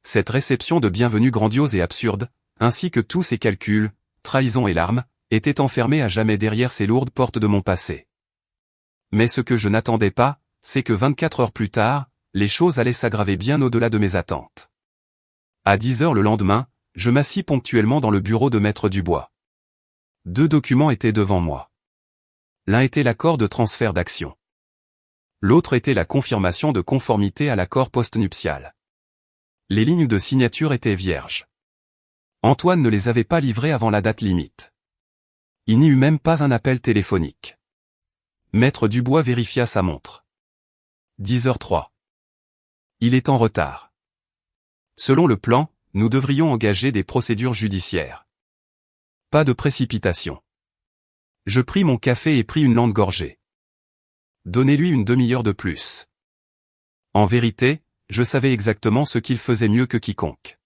Cette réception de bienvenue grandiose et absurde, ainsi que tous ces calculs, trahisons et larmes, étaient enfermés à jamais derrière ces lourdes portes de mon passé. Mais ce que je n'attendais pas, c'est que 24 heures plus tard, les choses allaient s'aggraver bien au-delà de mes attentes. À 10 heures le lendemain, je m'assis ponctuellement dans le bureau de Maître Dubois. 2 documents étaient devant moi. L'un était l'accord de transfert d'actions. L'autre était la confirmation de conformité à l'accord postnuptial. Les lignes de signature étaient vierges. Antoine ne les avait pas livrées avant la date limite. Il n'y eut même pas un appel téléphonique. Maître Dubois vérifia sa montre. 10h03. Il est en retard. Selon le plan, nous devrions engager des procédures judiciaires. Pas de précipitation. Je pris mon café et pris une lente gorgée. Donnez-lui une demi-heure de plus. En vérité, je savais exactement ce qu'il faisait mieux que quiconque.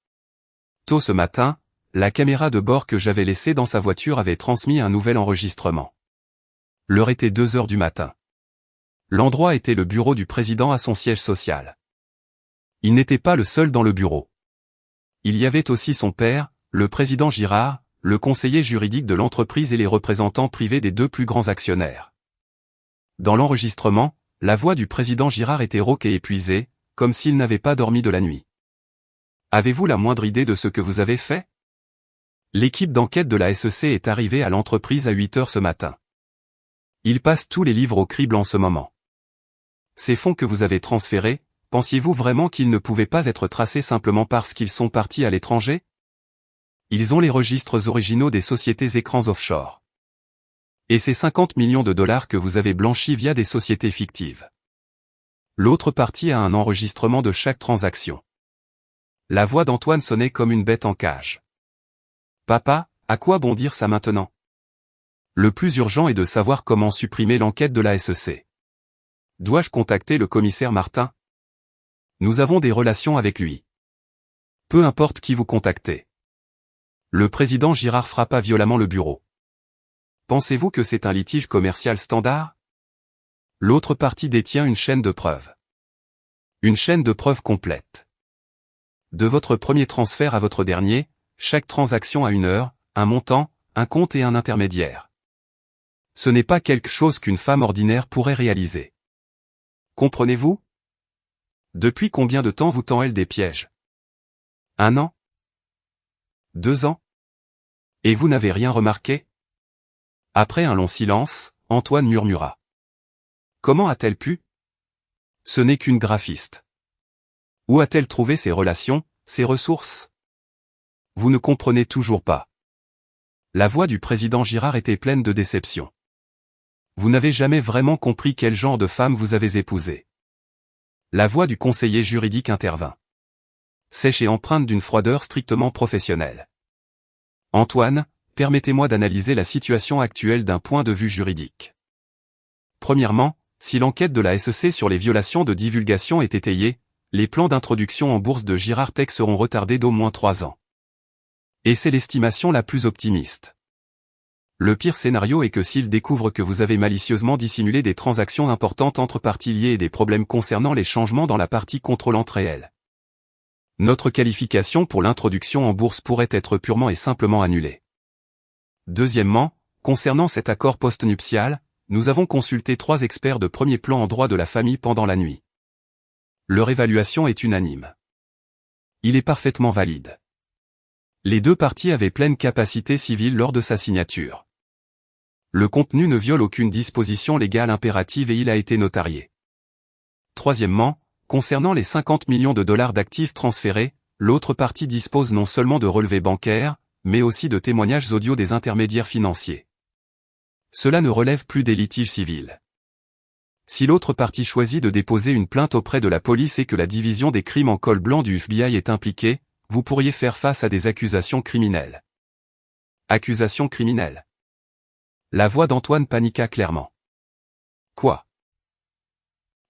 Tôt ce matin, la caméra de bord que j'avais laissée dans sa voiture avait transmis un nouvel enregistrement. L'heure était 2 heures du matin. L'endroit était le bureau du président à son siège social. Il n'était pas le seul dans le bureau. Il y avait aussi son père, le président Girard, le conseiller juridique de l'entreprise et les représentants privés des 2 plus grands actionnaires. Dans l'enregistrement, la voix du président Girard était rauque et épuisée, comme s'il n'avait pas dormi de la nuit. Avez-vous la moindre idée de ce que vous avez fait? L'équipe d'enquête de la SEC est arrivée à l'entreprise à 8 heures ce matin. Ils passent tous les livres au crible en ce moment. Ces fonds que vous avez transférés, pensiez-vous vraiment qu'ils ne pouvaient pas être tracés simplement parce qu'ils sont partis à l'étranger? Ils ont les registres originaux des sociétés écrans offshore. Et ces 50 millions de dollars que vous avez blanchis via des sociétés fictives. L'autre partie a un enregistrement de chaque transaction. La voix d'Antoine sonnait comme une bête en cage. Papa, à quoi bon dire ça maintenant? Le plus urgent est de savoir comment supprimer l'enquête de la SEC. Dois-je contacter le commissaire Martin? Nous avons des relations avec lui. Peu importe qui vous contactez. Le président Girard frappa violemment le bureau. Pensez-vous que c'est un litige commercial standard? L'autre partie détient une chaîne de preuves. Une chaîne de preuves complète. De votre premier transfert à votre dernier, chaque transaction a une heure, un montant, un compte et un intermédiaire. Ce n'est pas quelque chose qu'une femme ordinaire pourrait réaliser. Comprenez-vous? Depuis combien de temps vous tend-elle des pièges? 1 an? 2 ans? Et vous n'avez rien remarqué? Après un long silence, Antoine murmura. Comment a-t-elle pu? Ce n'est qu'une graphiste. Où a-t-elle trouvé ses relations, ses ressources? Vous ne comprenez toujours pas. La voix du président Girard était pleine de déception. Vous n'avez jamais vraiment compris quel genre de femme vous avez épousée. La voix du conseiller juridique intervint. Sèche et empreinte d'une froideur strictement professionnelle. Antoine, permettez-moi d'analyser la situation actuelle d'un point de vue juridique. Premièrement, si l'enquête de la SEC sur les violations de divulgation est étayée, les plans d'introduction en bourse de Girard Tech seront retardés d'au moins 3 ans. Et c'est l'estimation la plus optimiste. Le pire scénario est que s'il découvre que vous avez malicieusement dissimulé des transactions importantes entre parties liées et des problèmes concernant les changements dans la partie contrôlante réelle. Notre qualification pour l'introduction en bourse pourrait être purement et simplement annulée. Deuxièmement, concernant cet accord postnuptial, nous avons consulté 3 experts de premier plan en droit de la famille pendant la nuit. Leur évaluation est unanime. Il est parfaitement valide. Les 2 parties avaient pleine capacité civile lors de sa signature. Le contenu ne viole aucune disposition légale impérative et il a été notarié. Troisièmement, concernant les 50 millions de dollars d'actifs transférés, l'autre partie dispose non seulement de relevés bancaires, mais aussi de témoignages audio des intermédiaires financiers. Cela ne relève plus des litiges civils. Si l'autre partie choisit de déposer une plainte auprès de la police et que la division des crimes en col blanc du FBI est impliquée, vous pourriez faire face à des accusations criminelles. Accusations criminelles. La voix d'Antoine paniqua clairement. Quoi?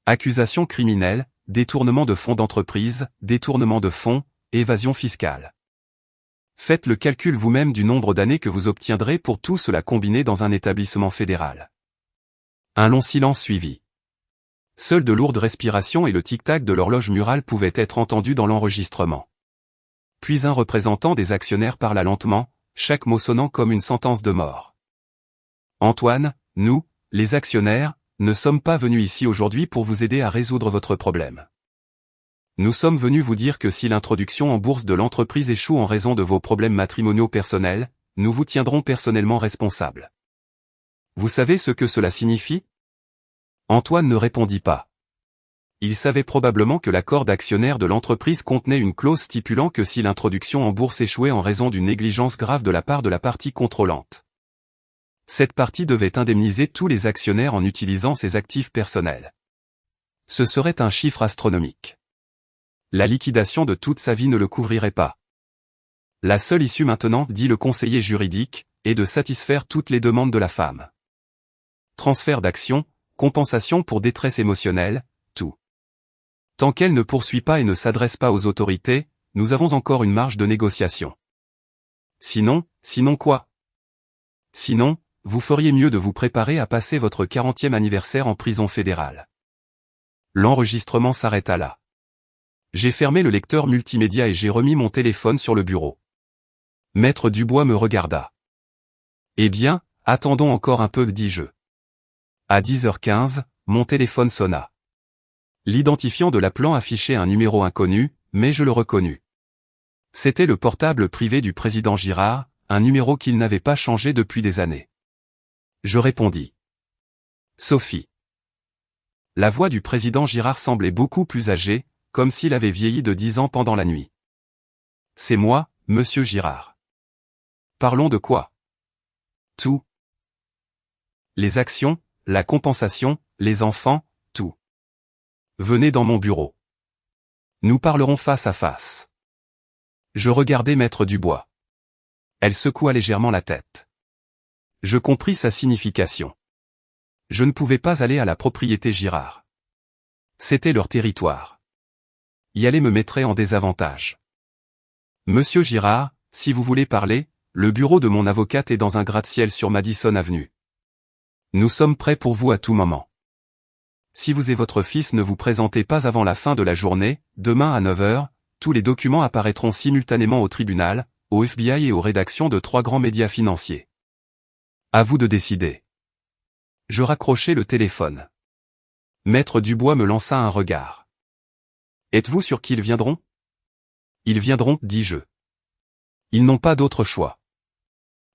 Accusations criminelles, détournement de fonds d'entreprise, détournement de fonds, évasion fiscale. Faites le calcul vous-même du nombre d'années que vous obtiendrez pour tout cela combiné dans un établissement fédéral. Un long silence suivit. Seules de lourdes respirations et le tic-tac de l'horloge murale pouvaient être entendus dans l'enregistrement. Puis un représentant des actionnaires parla lentement, chaque mot sonnant comme une sentence de mort. Antoine, nous, les actionnaires, ne sommes pas venus ici aujourd'hui pour vous aider à résoudre votre problème. Nous sommes venus vous dire que si l'introduction en bourse de l'entreprise échoue en raison de vos problèmes matrimoniaux personnels, nous vous tiendrons personnellement responsable. Vous savez ce que cela signifie? Antoine ne répondit pas. Il savait probablement que l'accord d'actionnaire de l'entreprise contenait une clause stipulant que si l'introduction en bourse échouait en raison d'une négligence grave de la part de la partie contrôlante, cette partie devait indemniser tous les actionnaires en utilisant ses actifs personnels. Ce serait un chiffre astronomique. La liquidation de toute sa vie ne le couvrirait pas. La seule issue maintenant, dit le conseiller juridique, est de satisfaire toutes les demandes de la femme. Transfert d'actions, compensation pour détresse émotionnelle, tout. Tant qu'elle ne poursuit pas et ne s'adresse pas aux autorités, nous avons encore une marge de négociation. Sinon quoi? Sinon, vous feriez mieux de vous préparer à passer votre 40e anniversaire en prison fédérale. L'enregistrement s'arrêta là. J'ai fermé le lecteur multimédia et j'ai remis mon téléphone sur le bureau. Maître Dubois me regarda. Eh bien, attendons encore un peu, dis-je. À 10h15, mon téléphone sonna. L'identifiant de l'appelant affichait un numéro inconnu, mais je le reconnus. C'était le portable privé du président Girard, un numéro qu'il n'avait pas changé depuis des années. Je répondis. Sophie. La voix du président Girard semblait beaucoup plus âgée, comme s'il avait vieilli de 10 ans pendant la nuit. C'est moi, monsieur Girard. Parlons de quoi? Tout. Les actions, la compensation, les enfants, tout. Venez dans mon bureau. Nous parlerons face à face. Je regardai Maître Dubois. Elle secoua légèrement la tête. Je compris sa signification. Je ne pouvais pas aller à la propriété Girard. C'était leur territoire. Y aller me mettrait en désavantage. Monsieur Girard, si vous voulez parler, le bureau de mon avocate est dans un gratte-ciel sur Madison Avenue. Nous sommes prêts pour vous à tout moment. Si vous et votre fils ne vous présentez pas avant la fin de la journée, demain à 9h, tous les documents apparaîtront simultanément au tribunal, au FBI et aux rédactions de 3 grands médias financiers. À vous de décider. Je raccrochai le téléphone. Maître Dubois me lança un regard. Êtes-vous sûr qu'ils viendront? Ils viendront, dis-je. Ils n'ont pas d'autre choix.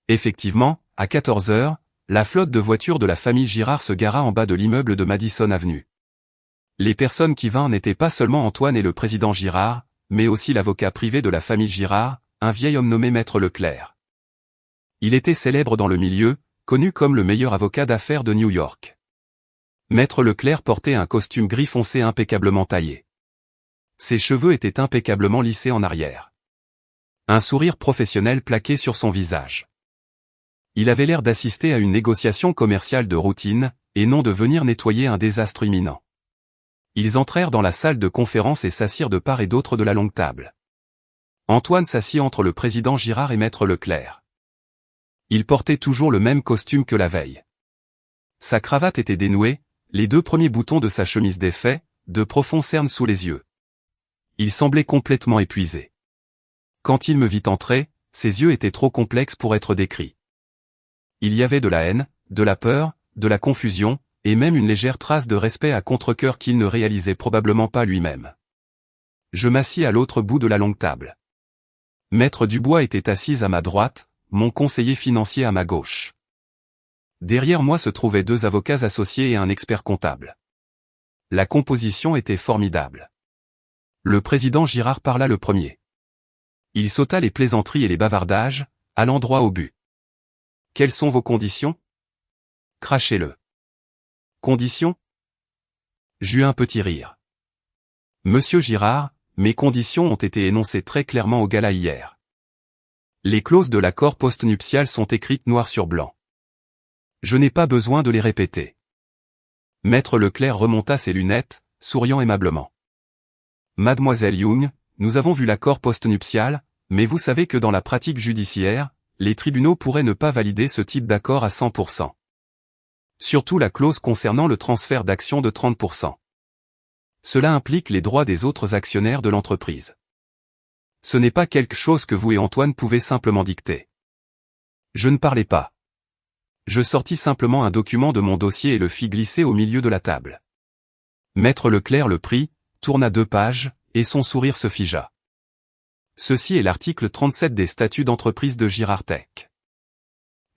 Effectivement, à 14h, la flotte de voitures de la famille Girard se gara en bas de l'immeuble de Madison Avenue. Les personnes qui vinrent n'étaient pas seulement Antoine et le président Girard, mais aussi l'avocat privé de la famille Girard, un vieil homme nommé Maître Leclerc. Il était célèbre dans le milieu, connu comme le meilleur avocat d'affaires de New York. Maître Leclerc portait un costume gris foncé impeccablement taillé. Ses cheveux étaient impeccablement lissés en arrière. Un sourire professionnel plaqué sur son visage. Il avait l'air d'assister à une négociation commerciale de routine, et non de venir nettoyer un désastre imminent. Ils entrèrent dans la salle de conférence et s'assirent de part et d'autre de la longue table. Antoine s'assit entre le président Girard et Maître Leclerc. Il portait toujours le même costume que la veille. Sa cravate était dénouée, les 2 premiers boutons de sa chemise défaits, de profonds cernes sous les yeux. Il semblait complètement épuisé. Quand il me vit entrer, ses yeux étaient trop complexes pour être décrits. Il y avait de la haine, de la peur, de la confusion, et même une légère trace de respect à contre-cœur qu'il ne réalisait probablement pas lui-même. Je m'assis à l'autre bout de la longue table. Maître Dubois était assise à ma droite, mon conseiller financier à ma gauche. Derrière moi se trouvaient 2 avocats associés et un expert comptable. La composition était formidable. Le président Girard parla le premier. Il sauta les plaisanteries et les bavardages, allant droit au but. Quelles sont vos conditions? Crachez-le. Conditions? J'eus un petit rire. Monsieur Girard, mes conditions ont été énoncées très clairement au gala hier. Les clauses de l'accord postnuptial sont écrites noir sur blanc. Je n'ai pas besoin de les répéter. Maître Leclerc remonta ses lunettes, souriant aimablement. Mademoiselle Young, nous avons vu l'accord postnuptial, mais vous savez que dans la pratique judiciaire, les tribunaux pourraient ne pas valider ce type d'accord à 100%. Surtout la clause concernant le transfert d'actions de 30%. Cela implique les droits des autres actionnaires de l'entreprise. Ce n'est pas quelque chose que vous et Antoine pouvez simplement dicter. Je ne parlais pas. Je sortis simplement un document de mon dossier et le fis glisser au milieu de la table. Maître Leclerc le prit, tourna 2 pages, et son sourire se figea. Ceci est l'article 37 des statuts d'entreprise de Girard Tech.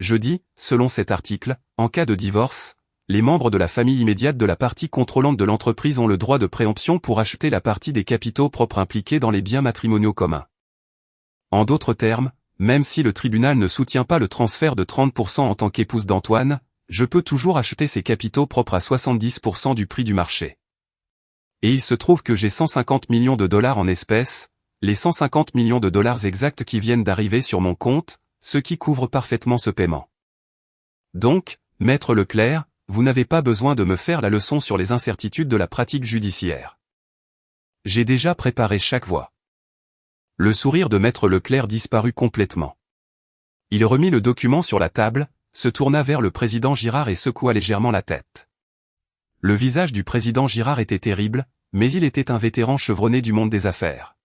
Je dis, selon cet article, en cas de divorce, les membres de la famille immédiate de la partie contrôlante de l'entreprise ont le droit de préemption pour acheter la partie des capitaux propres impliqués dans les biens matrimoniaux communs. En d'autres termes, même si le tribunal ne soutient pas le transfert de 30% en tant qu'épouse d'Antoine, je peux toujours acheter ces capitaux propres à 70% du prix du marché. Et il se trouve que j'ai 150 millions de dollars en espèces, les 150 millions de dollars exacts qui viennent d'arriver sur mon compte, ce qui couvre parfaitement ce paiement. Donc, Maître Leclerc, vous n'avez pas besoin de me faire la leçon sur les incertitudes de la pratique judiciaire. J'ai déjà préparé chaque voie. Le sourire de Maître Leclerc disparut complètement. Il remit le document sur la table, se tourna vers le président Girard et secoua légèrement la tête. Le visage du président Girard était terrible, mais il était un vétéran chevronné du monde des affaires.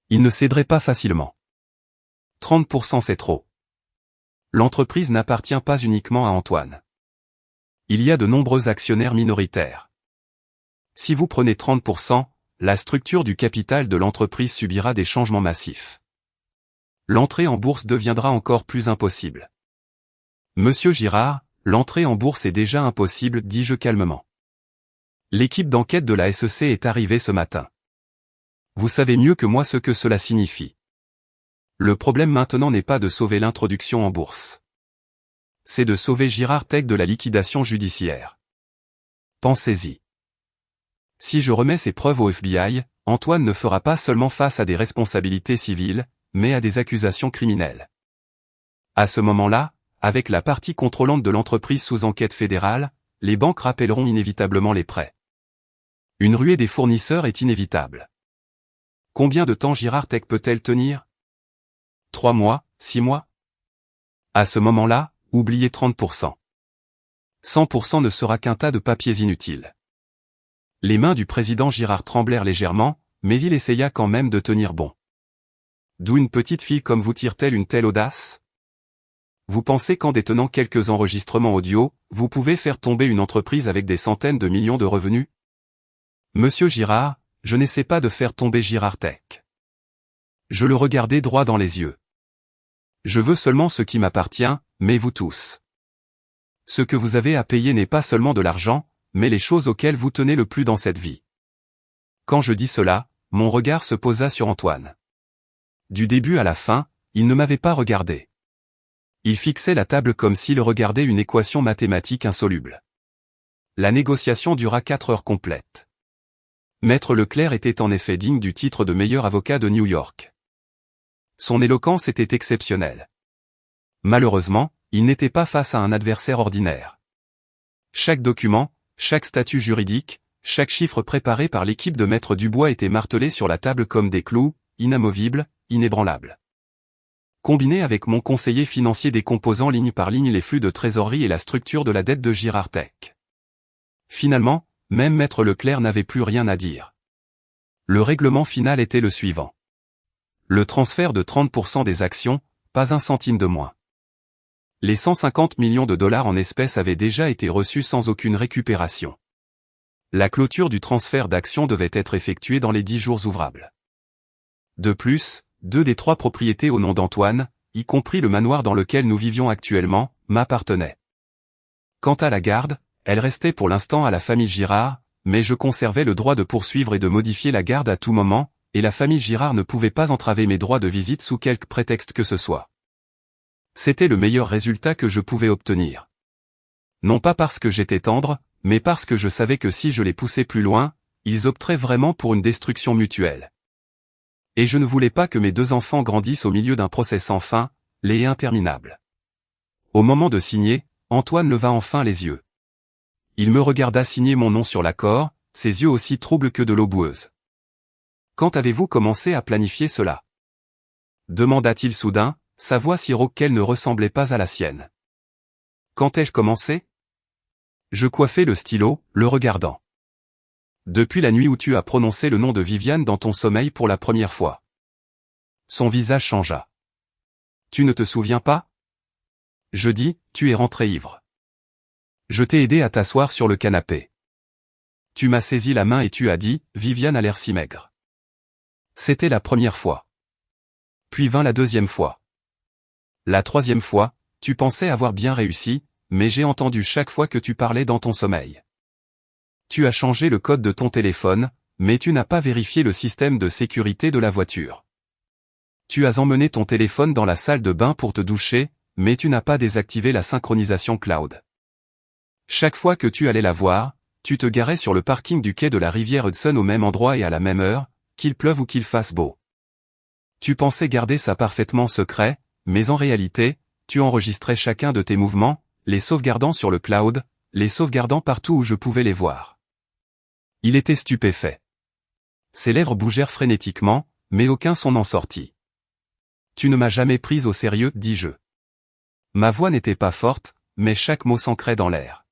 Il ne céderait pas facilement. 30% c'est trop. L'entreprise n'appartient pas uniquement à Antoine. Il y a de nombreux actionnaires minoritaires. Si vous prenez 30%, la structure du capital de l'entreprise subira des changements massifs. L'entrée en bourse deviendra encore plus impossible. Monsieur Girard, l'entrée en bourse est déjà impossible, dis-je calmement. L'équipe d'enquête de la SEC est arrivée ce matin. Vous savez mieux que moi ce que cela signifie. Le problème maintenant n'est pas de sauver l'introduction en bourse. C'est de sauver Girard Tech de la liquidation judiciaire. Pensez-y. Si je remets ces preuves au FBI, Antoine ne fera pas seulement face à des responsabilités civiles, mais à des accusations criminelles. À ce moment-là, avec la partie contrôlante de l'entreprise sous enquête fédérale, les banques rappelleront inévitablement les prêts. Une ruée des fournisseurs est inévitable. Combien de temps Girard Tech peut-elle tenir? 3 mois, 6 mois? À ce moment-là, oubliez 30%. 100% ne sera qu'un tas de papiers inutiles. Les mains du président Girard tremblèrent légèrement, mais il essaya quand même de tenir bon. D'où une petite fille comme vous tire-t-elle une telle audace? Vous pensez qu'en détenant quelques enregistrements audio, vous pouvez faire tomber une entreprise avec des centaines de millions de revenus? Monsieur Girard, je n'essaie pas de faire tomber Girard Tech. Je le regardai droit dans les yeux. Je veux seulement ce qui m'appartient, mais vous tous. Ce que vous avez à payer n'est pas seulement de l'argent, mais les choses auxquelles vous tenez le plus dans cette vie. Quand je dis cela, mon regard se posa sur Antoine. Du début à la fin, il ne m'avait pas regardé. Il fixait la table comme s'il regardait une équation mathématique insoluble. La négociation dura 4 heures complètes. Maître Leclerc était en effet digne du titre de meilleur avocat de New York. Son éloquence était exceptionnelle. Malheureusement, il n'était pas face à un adversaire ordinaire. Chaque document, chaque statut juridique, chaque chiffre préparé par l'équipe de Maître Dubois était martelé sur la table comme des clous, inamovibles, inébranlables. Combiné avec mon conseiller financier décomposant ligne par ligne les flux de trésorerie et la structure de la dette de Girard Tech. Finalement, même Maître Leclerc n'avait plus rien à dire. Le règlement final était le suivant. Le transfert de 30% des actions, pas un centime de moins. Les 150 millions de dollars en espèces avaient déjà été reçus sans aucune récupération. La clôture du transfert d'actions devait être effectuée dans les 10 jours ouvrables. De plus, 2 des 3 propriétés au nom d'Antoine, y compris le manoir dans lequel nous vivions actuellement, m'appartenaient. Quant à la garde, elle restait pour l'instant à la famille Girard, mais je conservais le droit de poursuivre et de modifier la garde à tout moment, et la famille Girard ne pouvait pas entraver mes droits de visite sous quelque prétexte que ce soit. C'était le meilleur résultat que je pouvais obtenir. Non pas parce que j'étais tendre, mais parce que je savais que si je les poussais plus loin, ils opteraient vraiment pour une destruction mutuelle. Et je ne voulais pas que mes 2 enfants grandissent au milieu d'un procès sans fin, laid et interminable. Au moment de signer, Antoine leva enfin les yeux. Il me regarda signer mon nom sur l'accord, ses yeux aussi troubles que de l'eau boueuse. « Quand avez-vous commencé à planifier cela » demanda-t-il soudain, sa voix si rauque qu'elle ne ressemblait pas à la sienne. « Quand ai-je commencé » Je coiffai le stylo, le regardant. « Depuis la nuit où tu as prononcé le nom de Viviane dans ton sommeil pour la première fois. » Son visage changea. « Tu ne te souviens pas » Je dis, « Tu es rentré ivre. Je t'ai aidé à t'asseoir sur le canapé. Tu m'as saisi la main et tu as dit, Viviane a l'air si maigre. C'était la première fois. Puis vint la 2e fois. La 3e fois, tu pensais avoir bien réussi, mais j'ai entendu chaque fois que tu parlais dans ton sommeil. Tu as changé le code de ton téléphone, mais tu n'as pas vérifié le système de sécurité de la voiture. Tu as emmené ton téléphone dans la salle de bain pour te doucher, mais tu n'as pas désactivé la synchronisation cloud. Chaque fois que tu allais la voir, tu te garais sur le parking du quai de la rivière Hudson au même endroit et à la même heure, qu'il pleuve ou qu'il fasse beau. Tu pensais garder ça parfaitement secret, mais en réalité, tu enregistrais chacun de tes mouvements, les sauvegardant sur le cloud, les sauvegardant partout où je pouvais les voir. Il était stupéfait. Ses lèvres bougèrent frénétiquement, mais aucun son n'en sortit. Tu ne m'as jamais prise au sérieux, dis-je. Ma voix n'était pas forte, mais chaque mot s'ancrait dans l'air.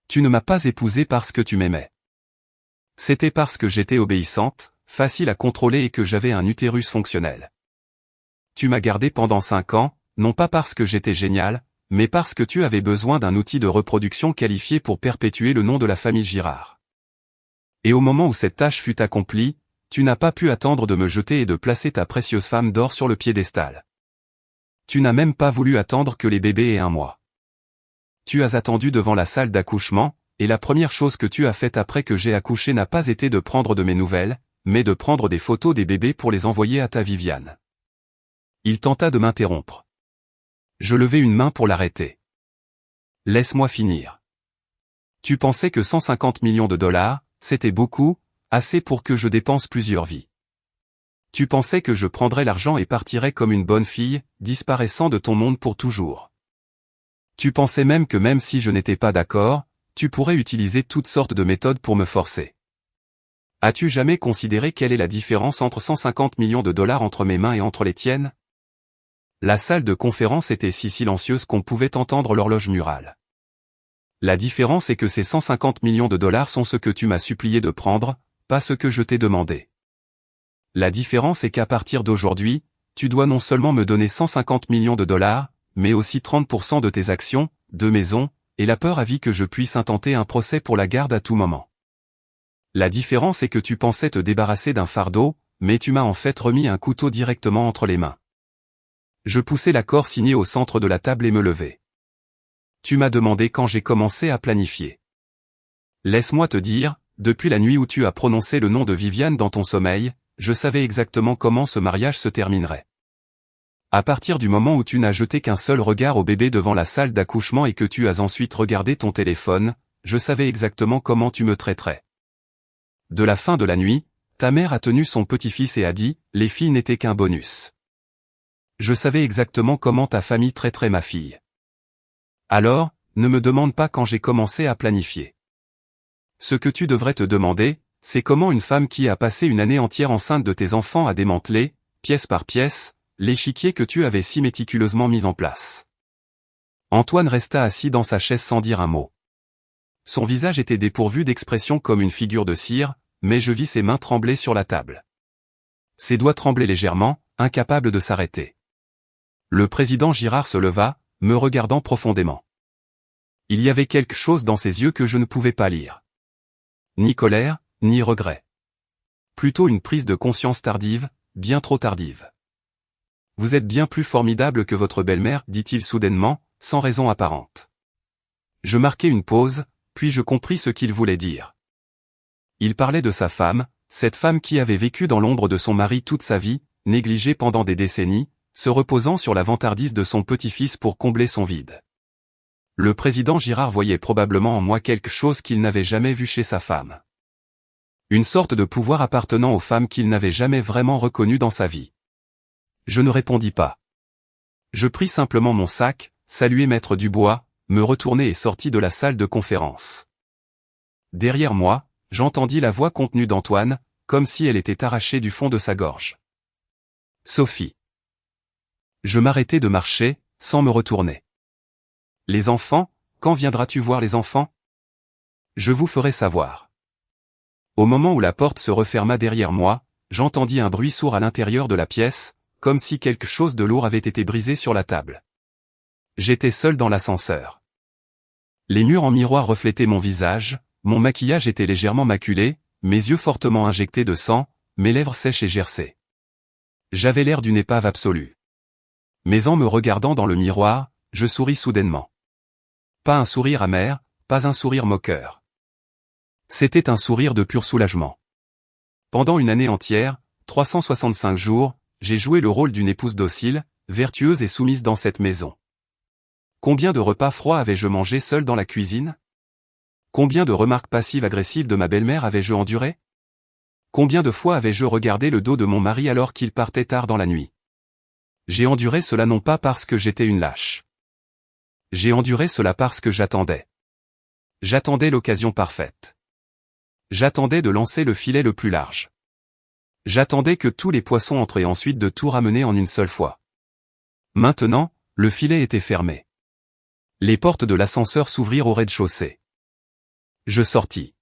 Tu ne m'as pas épousée parce que tu m'aimais. C'était parce que j'étais obéissante, facile à contrôler et que j'avais un utérus fonctionnel. Tu m'as gardé pendant 5 ans, non pas parce que j'étais génial, mais parce que tu avais besoin d'un outil de reproduction qualifié pour perpétuer le nom de la famille Girard. Et au moment où cette tâche fut accomplie, tu n'as pas pu attendre de me jeter et de placer ta précieuse femme d'or sur le piédestal. Tu n'as même pas voulu attendre que les bébés aient 1 mois. Tu as attendu devant la salle d'accouchement, et la première chose que tu as faite après que j'ai accouché n'a pas été de prendre de mes nouvelles, mais de prendre des photos des bébés pour les envoyer à ta Viviane. Il tenta de m'interrompre. Je levai une main pour l'arrêter. Laisse-moi finir. Tu pensais que 150 millions de dollars, c'était beaucoup, assez pour que je dépense plusieurs vies. Tu pensais que je prendrais l'argent et partirais comme une bonne fille, disparaissant de ton monde pour toujours. Tu pensais même que même si je n'étais pas d'accord, tu pourrais utiliser toutes sortes de méthodes pour me forcer. As-tu jamais considéré quelle est la différence entre 150 millions de dollars entre mes mains et entre les tiennes? La salle de conférence était si silencieuse qu'on pouvait entendre l'horloge murale. La différence est que ces 150 millions de dollars sont ce que tu m'as supplié de prendre, pas ce que je t'ai demandé. La différence est qu'à partir d'aujourd'hui, tu dois non seulement me donner 150 millions de dollars, mais aussi 30% de tes actions, 2 maisons, et la peur à vie que je puisse intenter un procès pour la garde à tout moment. La différence est que tu pensais te débarrasser d'un fardeau, mais tu m'as en fait remis un couteau directement entre les mains. Je poussai l'accord signé au centre de la table et me levai. Tu m'as demandé quand j'ai commencé à planifier. Laisse-moi te dire, depuis la nuit où tu as prononcé le nom de Viviane dans ton sommeil, je savais exactement comment ce mariage se terminerait. À partir du moment où tu n'as jeté qu'un seul regard au bébé devant la salle d'accouchement et que tu as ensuite regardé ton téléphone, je savais exactement comment tu me traiterais. De la fin de la nuit, ta mère a tenu son petit-fils et a dit, les filles n'étaient qu'un bonus. Je savais exactement comment ta famille traiterait ma fille. Alors, ne me demande pas quand j'ai commencé à planifier. Ce que tu devrais te demander, c'est comment une femme qui a passé une année entière enceinte de tes enfants a démantelé, pièce par pièce, l'échiquier que tu avais si méticuleusement mis en place. Antoine resta assis dans sa chaise sans dire un mot. Son visage était dépourvu d'expression comme une figure de cire, mais je vis ses mains trembler sur la table. Ses doigts tremblaient légèrement, incapables de s'arrêter. Le président Girard se leva, me regardant profondément. Il y avait quelque chose dans ses yeux que je ne pouvais pas lire. Ni colère, ni regret. Plutôt une prise de conscience tardive, bien trop tardive. Vous êtes bien plus formidable que votre belle-mère, dit-il soudainement, sans raison apparente. Je marquai une pause, puis je compris ce qu'il voulait dire. Il parlait de sa femme, cette femme qui avait vécu dans l'ombre de son mari toute sa vie, négligée pendant des décennies, se reposant sur la vantardise de son petit-fils pour combler son vide. Le président Girard voyait probablement en moi quelque chose qu'il n'avait jamais vu chez sa femme. Une sorte de pouvoir appartenant aux femmes qu'il n'avait jamais vraiment reconnu dans sa vie. Je ne répondis pas. Je pris simplement mon sac, saluai Maître Dubois, me retournai et sortis de la salle de conférence. Derrière moi, j'entendis la voix contenue d'Antoine, comme si elle était arrachée du fond de sa gorge. Sophie. Je m'arrêtai de marcher, sans me retourner. Les enfants, quand viendras-tu voir les enfants? Je vous ferai savoir. Au moment où la porte se referma derrière moi, j'entendis un bruit sourd à l'intérieur de la pièce, comme si quelque chose de lourd avait été brisé sur la table. J'étais seul dans l'ascenseur. Les murs en miroir reflétaient mon visage, mon maquillage était légèrement maculé, mes yeux fortement injectés de sang, mes lèvres sèches et gercées. J'avais l'air d'une épave absolue. Mais en me regardant dans le miroir, je souris soudainement. Pas un sourire amer, pas un sourire moqueur. C'était un sourire de pur soulagement. Pendant une année entière, 365 jours, j'ai joué le rôle d'une épouse docile, vertueuse et soumise dans cette maison. Combien de repas froids avais-je mangé seul dans la cuisine? Combien de remarques passives-agressives de ma belle-mère avais-je enduré? Combien de fois avais-je regardé le dos de mon mari alors qu'il partait tard dans la nuit? J'ai enduré cela non pas parce que j'étais une lâche. J'ai enduré cela parce que j'attendais. J'attendais l'occasion parfaite. J'attendais de lancer le filet le plus large. J'attendais que tous les poissons entrent et ensuite de tout ramener en une seule fois. Maintenant, le filet était fermé. Les portes de l'ascenseur s'ouvrirent au rez-de-chaussée. Je sortis.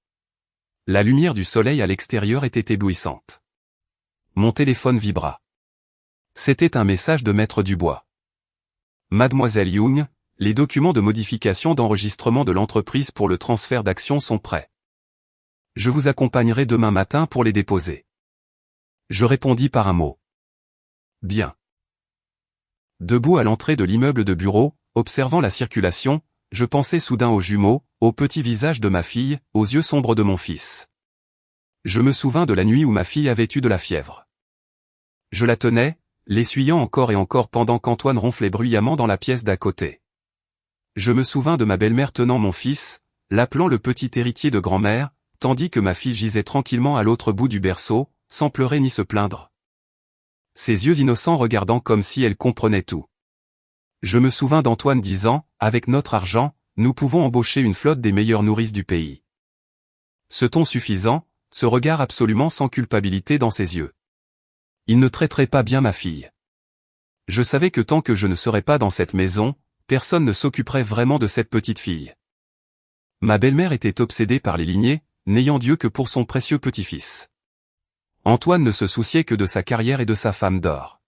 La lumière du soleil à l'extérieur était éblouissante. Mon téléphone vibra. C'était un message de Maître Dubois. Mademoiselle Young, les documents de modification d'enregistrement de l'entreprise pour le transfert d'actions sont prêts. Je vous accompagnerai demain matin pour les déposer. Je répondis par un mot. Bien. Debout à l'entrée de l'immeuble de bureau, observant la circulation, je pensais soudain aux jumeaux, au petit visage de ma fille, aux yeux sombres de mon fils. Je me souvins de la nuit où ma fille avait eu de la fièvre. Je la tenais, l'essuyant encore et encore pendant qu'Antoine ronflait bruyamment dans la pièce d'à côté. Je me souvins de ma belle-mère tenant mon fils, l'appelant le petit héritier de grand-mère, tandis que ma fille gisait tranquillement à l'autre bout du berceau, sans pleurer ni se plaindre. Ses yeux innocents regardant comme si elle comprenait tout. Je me souvins d'Antoine disant, avec notre argent, nous pouvons embaucher une flotte des meilleures nourrices du pays. Ce ton suffisant, ce regard absolument sans culpabilité dans ses yeux. Il ne traiterait pas bien ma fille. Je savais que tant que je ne serais pas dans cette maison, personne ne s'occuperait vraiment de cette petite fille. Ma belle-mère était obsédée par les lignées, n'ayant Dieu que pour son précieux petit-fils. Antoine ne se souciait que de sa carrière et de sa femme d'or.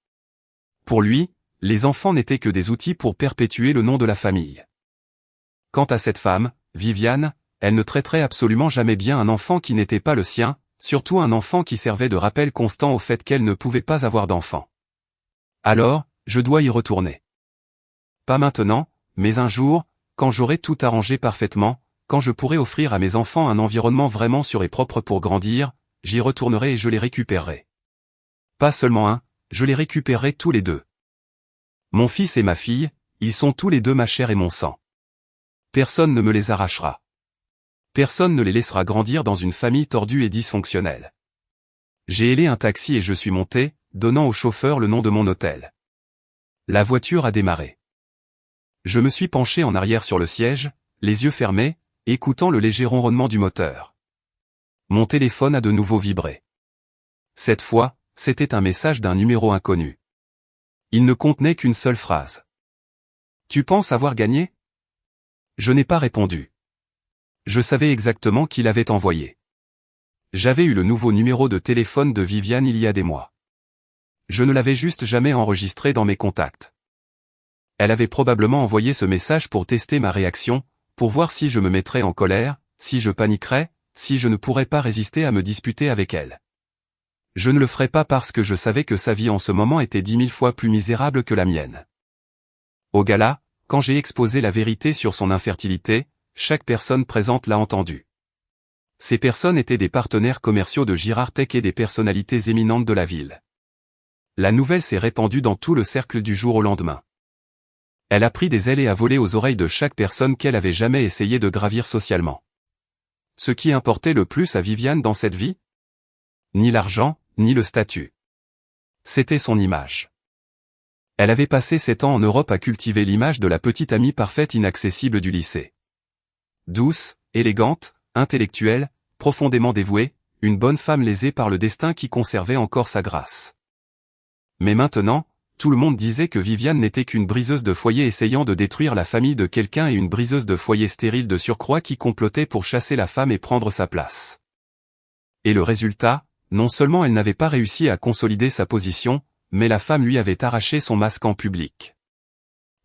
Pour lui, les enfants n'étaient que des outils pour perpétuer le nom de la famille. Quant à cette femme, Viviane, elle ne traiterait absolument jamais bien un enfant qui n'était pas le sien, surtout un enfant qui servait de rappel constant au fait qu'elle ne pouvait pas avoir d'enfant. Alors, je dois y retourner. Pas maintenant, mais un jour, quand j'aurai tout arrangé parfaitement, quand je pourrai offrir à mes enfants un environnement vraiment sûr et propre pour grandir, j'y retournerai et je les récupérerai. Pas seulement un, je les récupérerai tous les deux. Mon fils et ma fille, ils sont tous les deux ma chair et mon sang. Personne ne me les arrachera. Personne ne les laissera grandir dans une famille tordue et dysfonctionnelle. J'ai hélé un taxi et je suis monté, donnant au chauffeur le nom de mon hôtel. La voiture a démarré. Je me suis penché en arrière sur le siège, les yeux fermés, écoutant le léger ronronnement du moteur. Mon téléphone a de nouveau vibré. Cette fois, c'était un message d'un numéro inconnu. Il ne contenait qu'une seule phrase. « Tu penses avoir gagné ?» Je n'ai pas répondu. Je savais exactement qui l'avait envoyé. J'avais eu le nouveau numéro de téléphone de Viviane il y a des mois. Je ne l'avais juste jamais enregistré dans mes contacts. Elle avait probablement envoyé ce message pour tester ma réaction, pour voir si je me mettrais en colère, si je paniquerais, si je ne pourrais pas résister à me disputer avec elle. Je ne le ferais pas parce que je savais que sa vie en ce moment était 10 000 fois plus misérable que la mienne. Au gala, quand j'ai exposé la vérité sur son infertilité, chaque personne présente l'a entendu. Ces personnes étaient des partenaires commerciaux de Girard Tech et des personnalités éminentes de la ville. La nouvelle s'est répandue dans tout le cercle du jour au lendemain. Elle a pris des ailes et a volé aux oreilles de chaque personne qu'elle avait jamais essayé de gravir socialement. Ce qui importait le plus à Viviane dans cette vie ? Ni l'argent, ni le statut. C'était son image. Elle avait passé 7 ans en Europe à cultiver l'image de la petite amie parfaite inaccessible du lycée. Douce, élégante, intellectuelle, profondément dévouée, une bonne femme lésée par le destin qui conservait encore sa grâce. Mais maintenant, tout le monde disait que Viviane n'était qu'une briseuse de foyer essayant de détruire la famille de quelqu'un et une briseuse de foyer stérile de surcroît qui complotait pour chasser la femme et prendre sa place. Et le résultat, non seulement elle n'avait pas réussi à consolider sa position, mais la femme lui avait arraché son masque en public.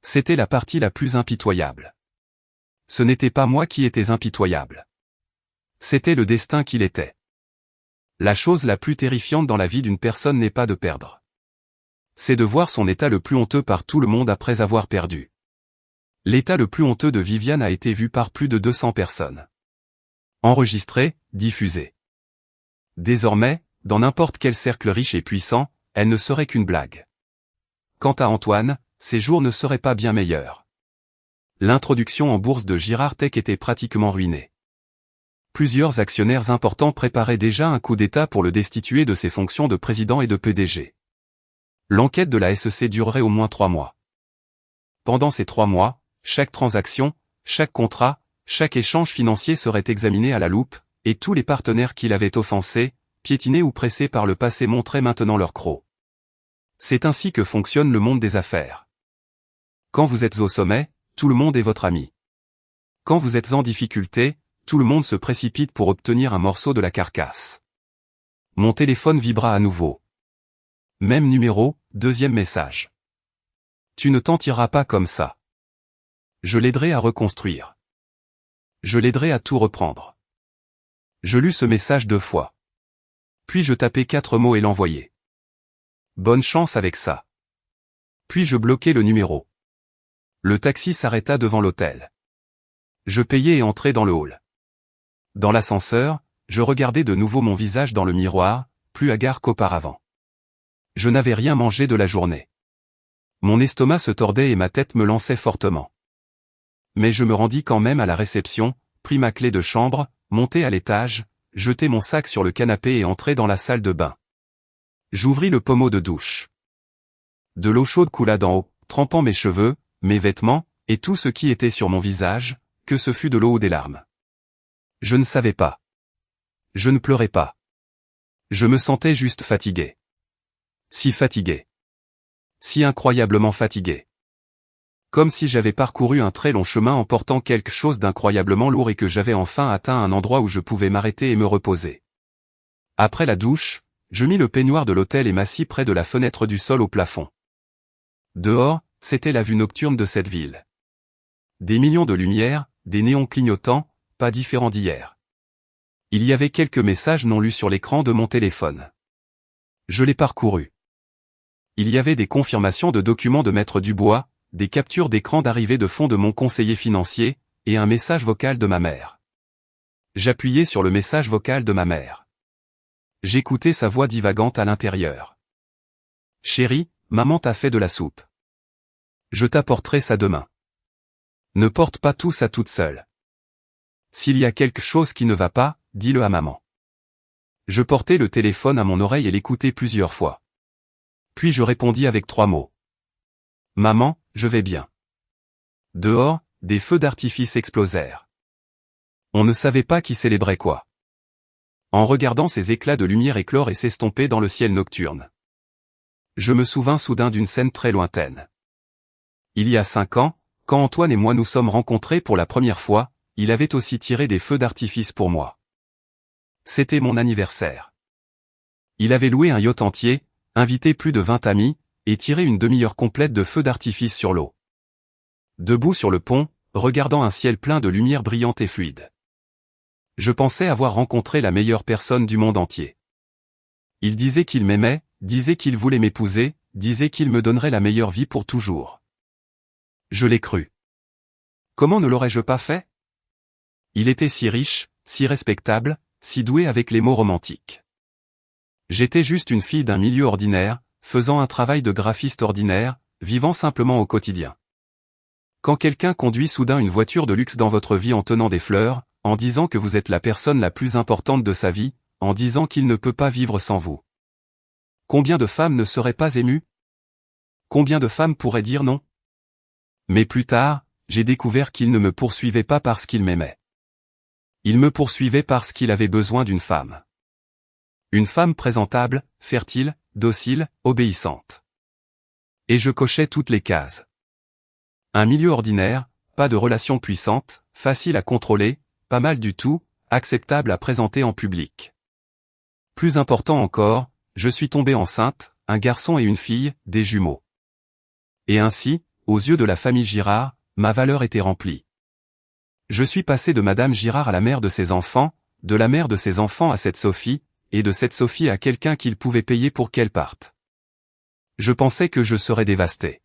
C'était la partie la plus impitoyable. Ce n'était pas moi qui étais impitoyable. C'était le destin qu'il était. La chose la plus terrifiante dans la vie d'une personne n'est pas de perdre. C'est de voir son état le plus honteux par tout le monde après avoir perdu. L'état le plus honteux de Viviane a été vu par plus de 200 personnes. Enregistré, diffusé. Désormais, dans n'importe quel cercle riche et puissant, elle ne serait qu'une blague. Quant à Antoine, ses jours ne seraient pas bien meilleurs. L'introduction en bourse de Girard Tech était pratiquement ruinée. Plusieurs actionnaires importants préparaient déjà un coup d'État pour le destituer de ses fonctions de président et de PDG. L'enquête de la SEC durerait au moins 3 mois. Pendant ces 3 mois, chaque transaction, chaque contrat, chaque échange financier serait examiné à la loupe, et tous les partenaires qui l'avaient offensé, piétinés ou pressés par le passé montraient maintenant leur croc. C'est ainsi que fonctionne le monde des affaires. Quand vous êtes au sommet, tout le monde est votre ami. Quand vous êtes en difficulté, tout le monde se précipite pour obtenir un morceau de la carcasse. Mon téléphone vibra à nouveau. Même numéro, deuxième message. Tu ne t'en tireras pas comme ça. Je l'aiderai à reconstruire. Je l'aiderai à tout reprendre. Je lus ce message 2 fois. Puis je tapais 4 mots et l'envoyai. Bonne chance avec ça. Puis je bloquai le numéro. Le taxi s'arrêta devant l'hôtel. Je payai et entrai dans le hall. Dans l'ascenseur, je regardais de nouveau mon visage dans le miroir, plus hagard qu'auparavant. Je n'avais rien mangé de la journée. Mon estomac se tordait et ma tête me lançait fortement. Mais je me rendis quand même à la réception, pris ma clé de chambre, montai à l'étage, jetai mon sac sur le canapé et entrai dans la salle de bain. J'ouvris le pommeau de douche. De l'eau chaude coula d'en haut, trempant mes cheveux, mes vêtements, et tout ce qui était sur mon visage, que ce fût de l'eau ou des larmes. Je ne savais pas. Je ne pleurais pas. Je me sentais juste fatigué. Si fatigué. Si incroyablement fatigué. Comme si j'avais parcouru un très long chemin en portant quelque chose d'incroyablement lourd et que j'avais enfin atteint un endroit où je pouvais m'arrêter et me reposer. Après la douche, je mis le peignoir de l'hôtel et m'assis près de la fenêtre du sol au plafond. Dehors, c'était la vue nocturne de cette ville. Des millions de lumières, des néons clignotants, pas différents d'hier. Il y avait quelques messages non lus sur l'écran de mon téléphone. Je les parcourus. Il y avait des confirmations de documents de Maître Dubois, des captures d'écran d'arrivée de fonds de mon conseiller financier, et un message vocal de ma mère. J'appuyai sur le message vocal de ma mère. J'écoutais sa voix divagante à l'intérieur. Chérie, maman t'a fait de la soupe. Je t'apporterai ça demain. Ne porte pas tout ça toute seule. S'il y a quelque chose qui ne va pas, dis-le à maman. Je portai le téléphone à mon oreille et l'écoutai plusieurs fois. Puis je répondis avec 3 mots. Maman, je vais bien. Dehors, des feux d'artifice explosèrent. On ne savait pas qui célébrait quoi. En regardant ces éclats de lumière éclore et s'estomper dans le ciel nocturne. Je me souvins soudain d'une scène très lointaine. Il y a 5 ans, quand Antoine et moi nous sommes rencontrés pour la première fois, il avait aussi tiré des feux d'artifice pour moi. C'était mon anniversaire. Il avait loué un yacht entier, invité plus de 20 amis, et tiré une demi-heure complète de feux d'artifice sur l'eau. Debout sur le pont, regardant un ciel plein de lumière brillante et fluide. Je pensais avoir rencontré la meilleure personne du monde entier. Il disait qu'il m'aimait, disait qu'il voulait m'épouser, disait qu'il me donnerait la meilleure vie pour toujours. Je l'ai cru. Comment ne l'aurais-je pas fait? Il était si riche, si respectable, si doué avec les mots romantiques. J'étais juste une fille d'un milieu ordinaire, faisant un travail de graphiste ordinaire, vivant simplement au quotidien. Quand quelqu'un conduit soudain une voiture de luxe dans votre vie en tenant des fleurs, en disant que vous êtes la personne la plus importante de sa vie, en disant qu'il ne peut pas vivre sans vous. Combien de femmes ne seraient pas émues? Combien de femmes pourraient dire non? Mais plus tard, j'ai découvert qu'il ne me poursuivait pas parce qu'il m'aimait. Il me poursuivait parce qu'il avait besoin d'une femme. Une femme présentable, fertile, docile, obéissante. Et je cochais toutes les cases. Un milieu ordinaire, pas de relation puissante, facile à contrôler, pas mal du tout, acceptable à présenter en public. Plus important encore, je suis tombée enceinte, un garçon et une fille, des jumeaux. Et ainsi, aux yeux de la famille Girard, ma valeur était remplie. Je suis passé de Madame Girard à la mère de ses enfants, de la mère de ses enfants à cette Sophie, et de cette Sophie à quelqu'un qu'il pouvait payer pour qu'elle parte. Je pensais que je serais dévasté.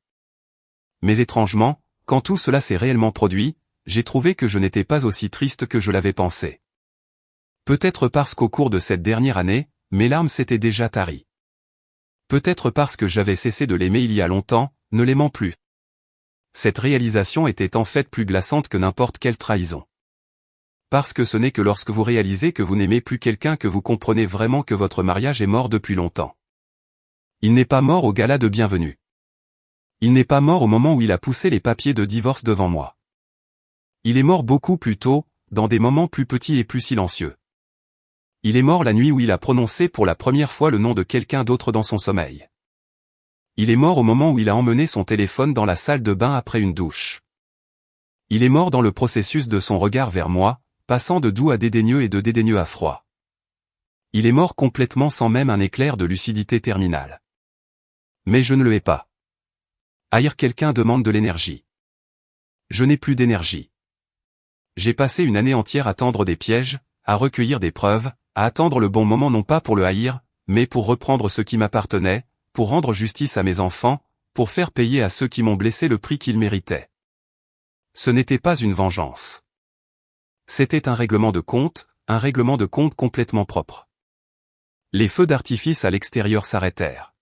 Mais étrangement, quand tout cela s'est réellement produit, j'ai trouvé que je n'étais pas aussi triste que je l'avais pensé. Peut-être parce qu'au cours de cette dernière année, mes larmes s'étaient déjà taries. Peut-être parce que j'avais cessé de l'aimer il y a longtemps, ne l'aimant plus. Cette réalisation était en fait plus glaçante que n'importe quelle trahison. Parce que ce n'est que lorsque vous réalisez que vous n'aimez plus quelqu'un que vous comprenez vraiment que votre mariage est mort depuis longtemps. Il n'est pas mort au gala de bienvenue. Il n'est pas mort au moment où il a poussé les papiers de divorce devant moi. Il est mort beaucoup plus tôt, dans des moments plus petits et plus silencieux. Il est mort la nuit où il a prononcé pour la première fois le nom de quelqu'un d'autre dans son sommeil. Il est mort au moment où il a emmené son téléphone dans la salle de bain après une douche. Il est mort dans le processus de son regard vers moi, passant de doux à dédaigneux et de dédaigneux à froid. Il est mort complètement sans même un éclair de lucidité terminale. Mais je ne le hais pas. Haïr quelqu'un demande de l'énergie. Je n'ai plus d'énergie. J'ai passé une année entière à tendre des pièges, à recueillir des preuves, à attendre le bon moment non pas pour le haïr, mais pour reprendre ce qui m'appartenait, pour rendre justice à mes enfants, pour faire payer à ceux qui m'ont blessé le prix qu'ils méritaient. Ce n'était pas une vengeance. C'était un règlement de compte complètement propre. Les feux d'artifice à l'extérieur s'arrêtèrent.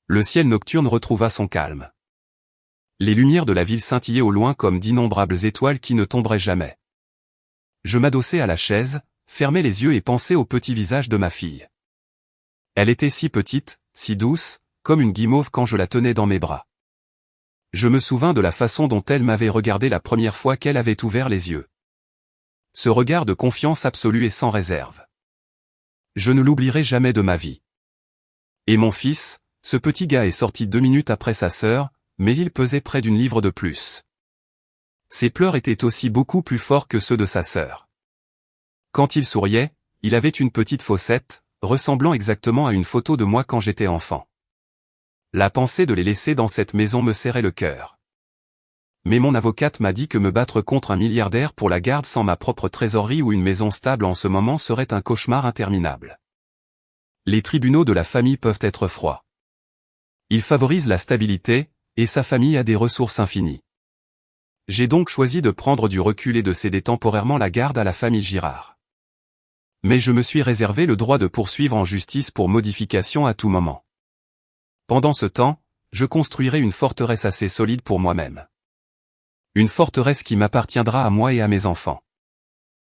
Le ciel nocturne retrouva son calme. Les lumières de la ville scintillaient au loin comme d'innombrables étoiles qui ne tomberaient jamais. Je m'adossai à la chaise, fermai les yeux et pensai au petit visage de ma fille. Elle était si petite, si douce, comme une guimauve quand je la tenais dans mes bras. Je me souvins de la façon dont elle m'avait regardé la première fois qu'elle avait ouvert les yeux. Ce regard de confiance absolue et sans réserve. Je ne l'oublierai jamais de ma vie. Et mon fils, ce petit gars est sorti 2 minutes après sa sœur, mais il pesait près d'une livre de plus. Ses pleurs étaient aussi beaucoup plus forts que ceux de sa sœur. Quand il souriait, il avait une petite fossette, ressemblant exactement à une photo de moi quand j'étais enfant. La pensée de les laisser dans cette maison me serrait le cœur. Mais mon avocate m'a dit que me battre contre un milliardaire pour la garde sans ma propre trésorerie ou une maison stable en ce moment serait un cauchemar interminable. Les tribunaux de la famille peuvent être froids. Ils favorisent la stabilité, et sa famille a des ressources infinies. J'ai donc choisi de prendre du recul et de céder temporairement la garde à la famille Girard. Mais je me suis réservé le droit de poursuivre en justice pour modification à tout moment. Pendant ce temps, je construirai une forteresse assez solide pour moi-même. Une forteresse qui m'appartiendra à moi et à mes enfants.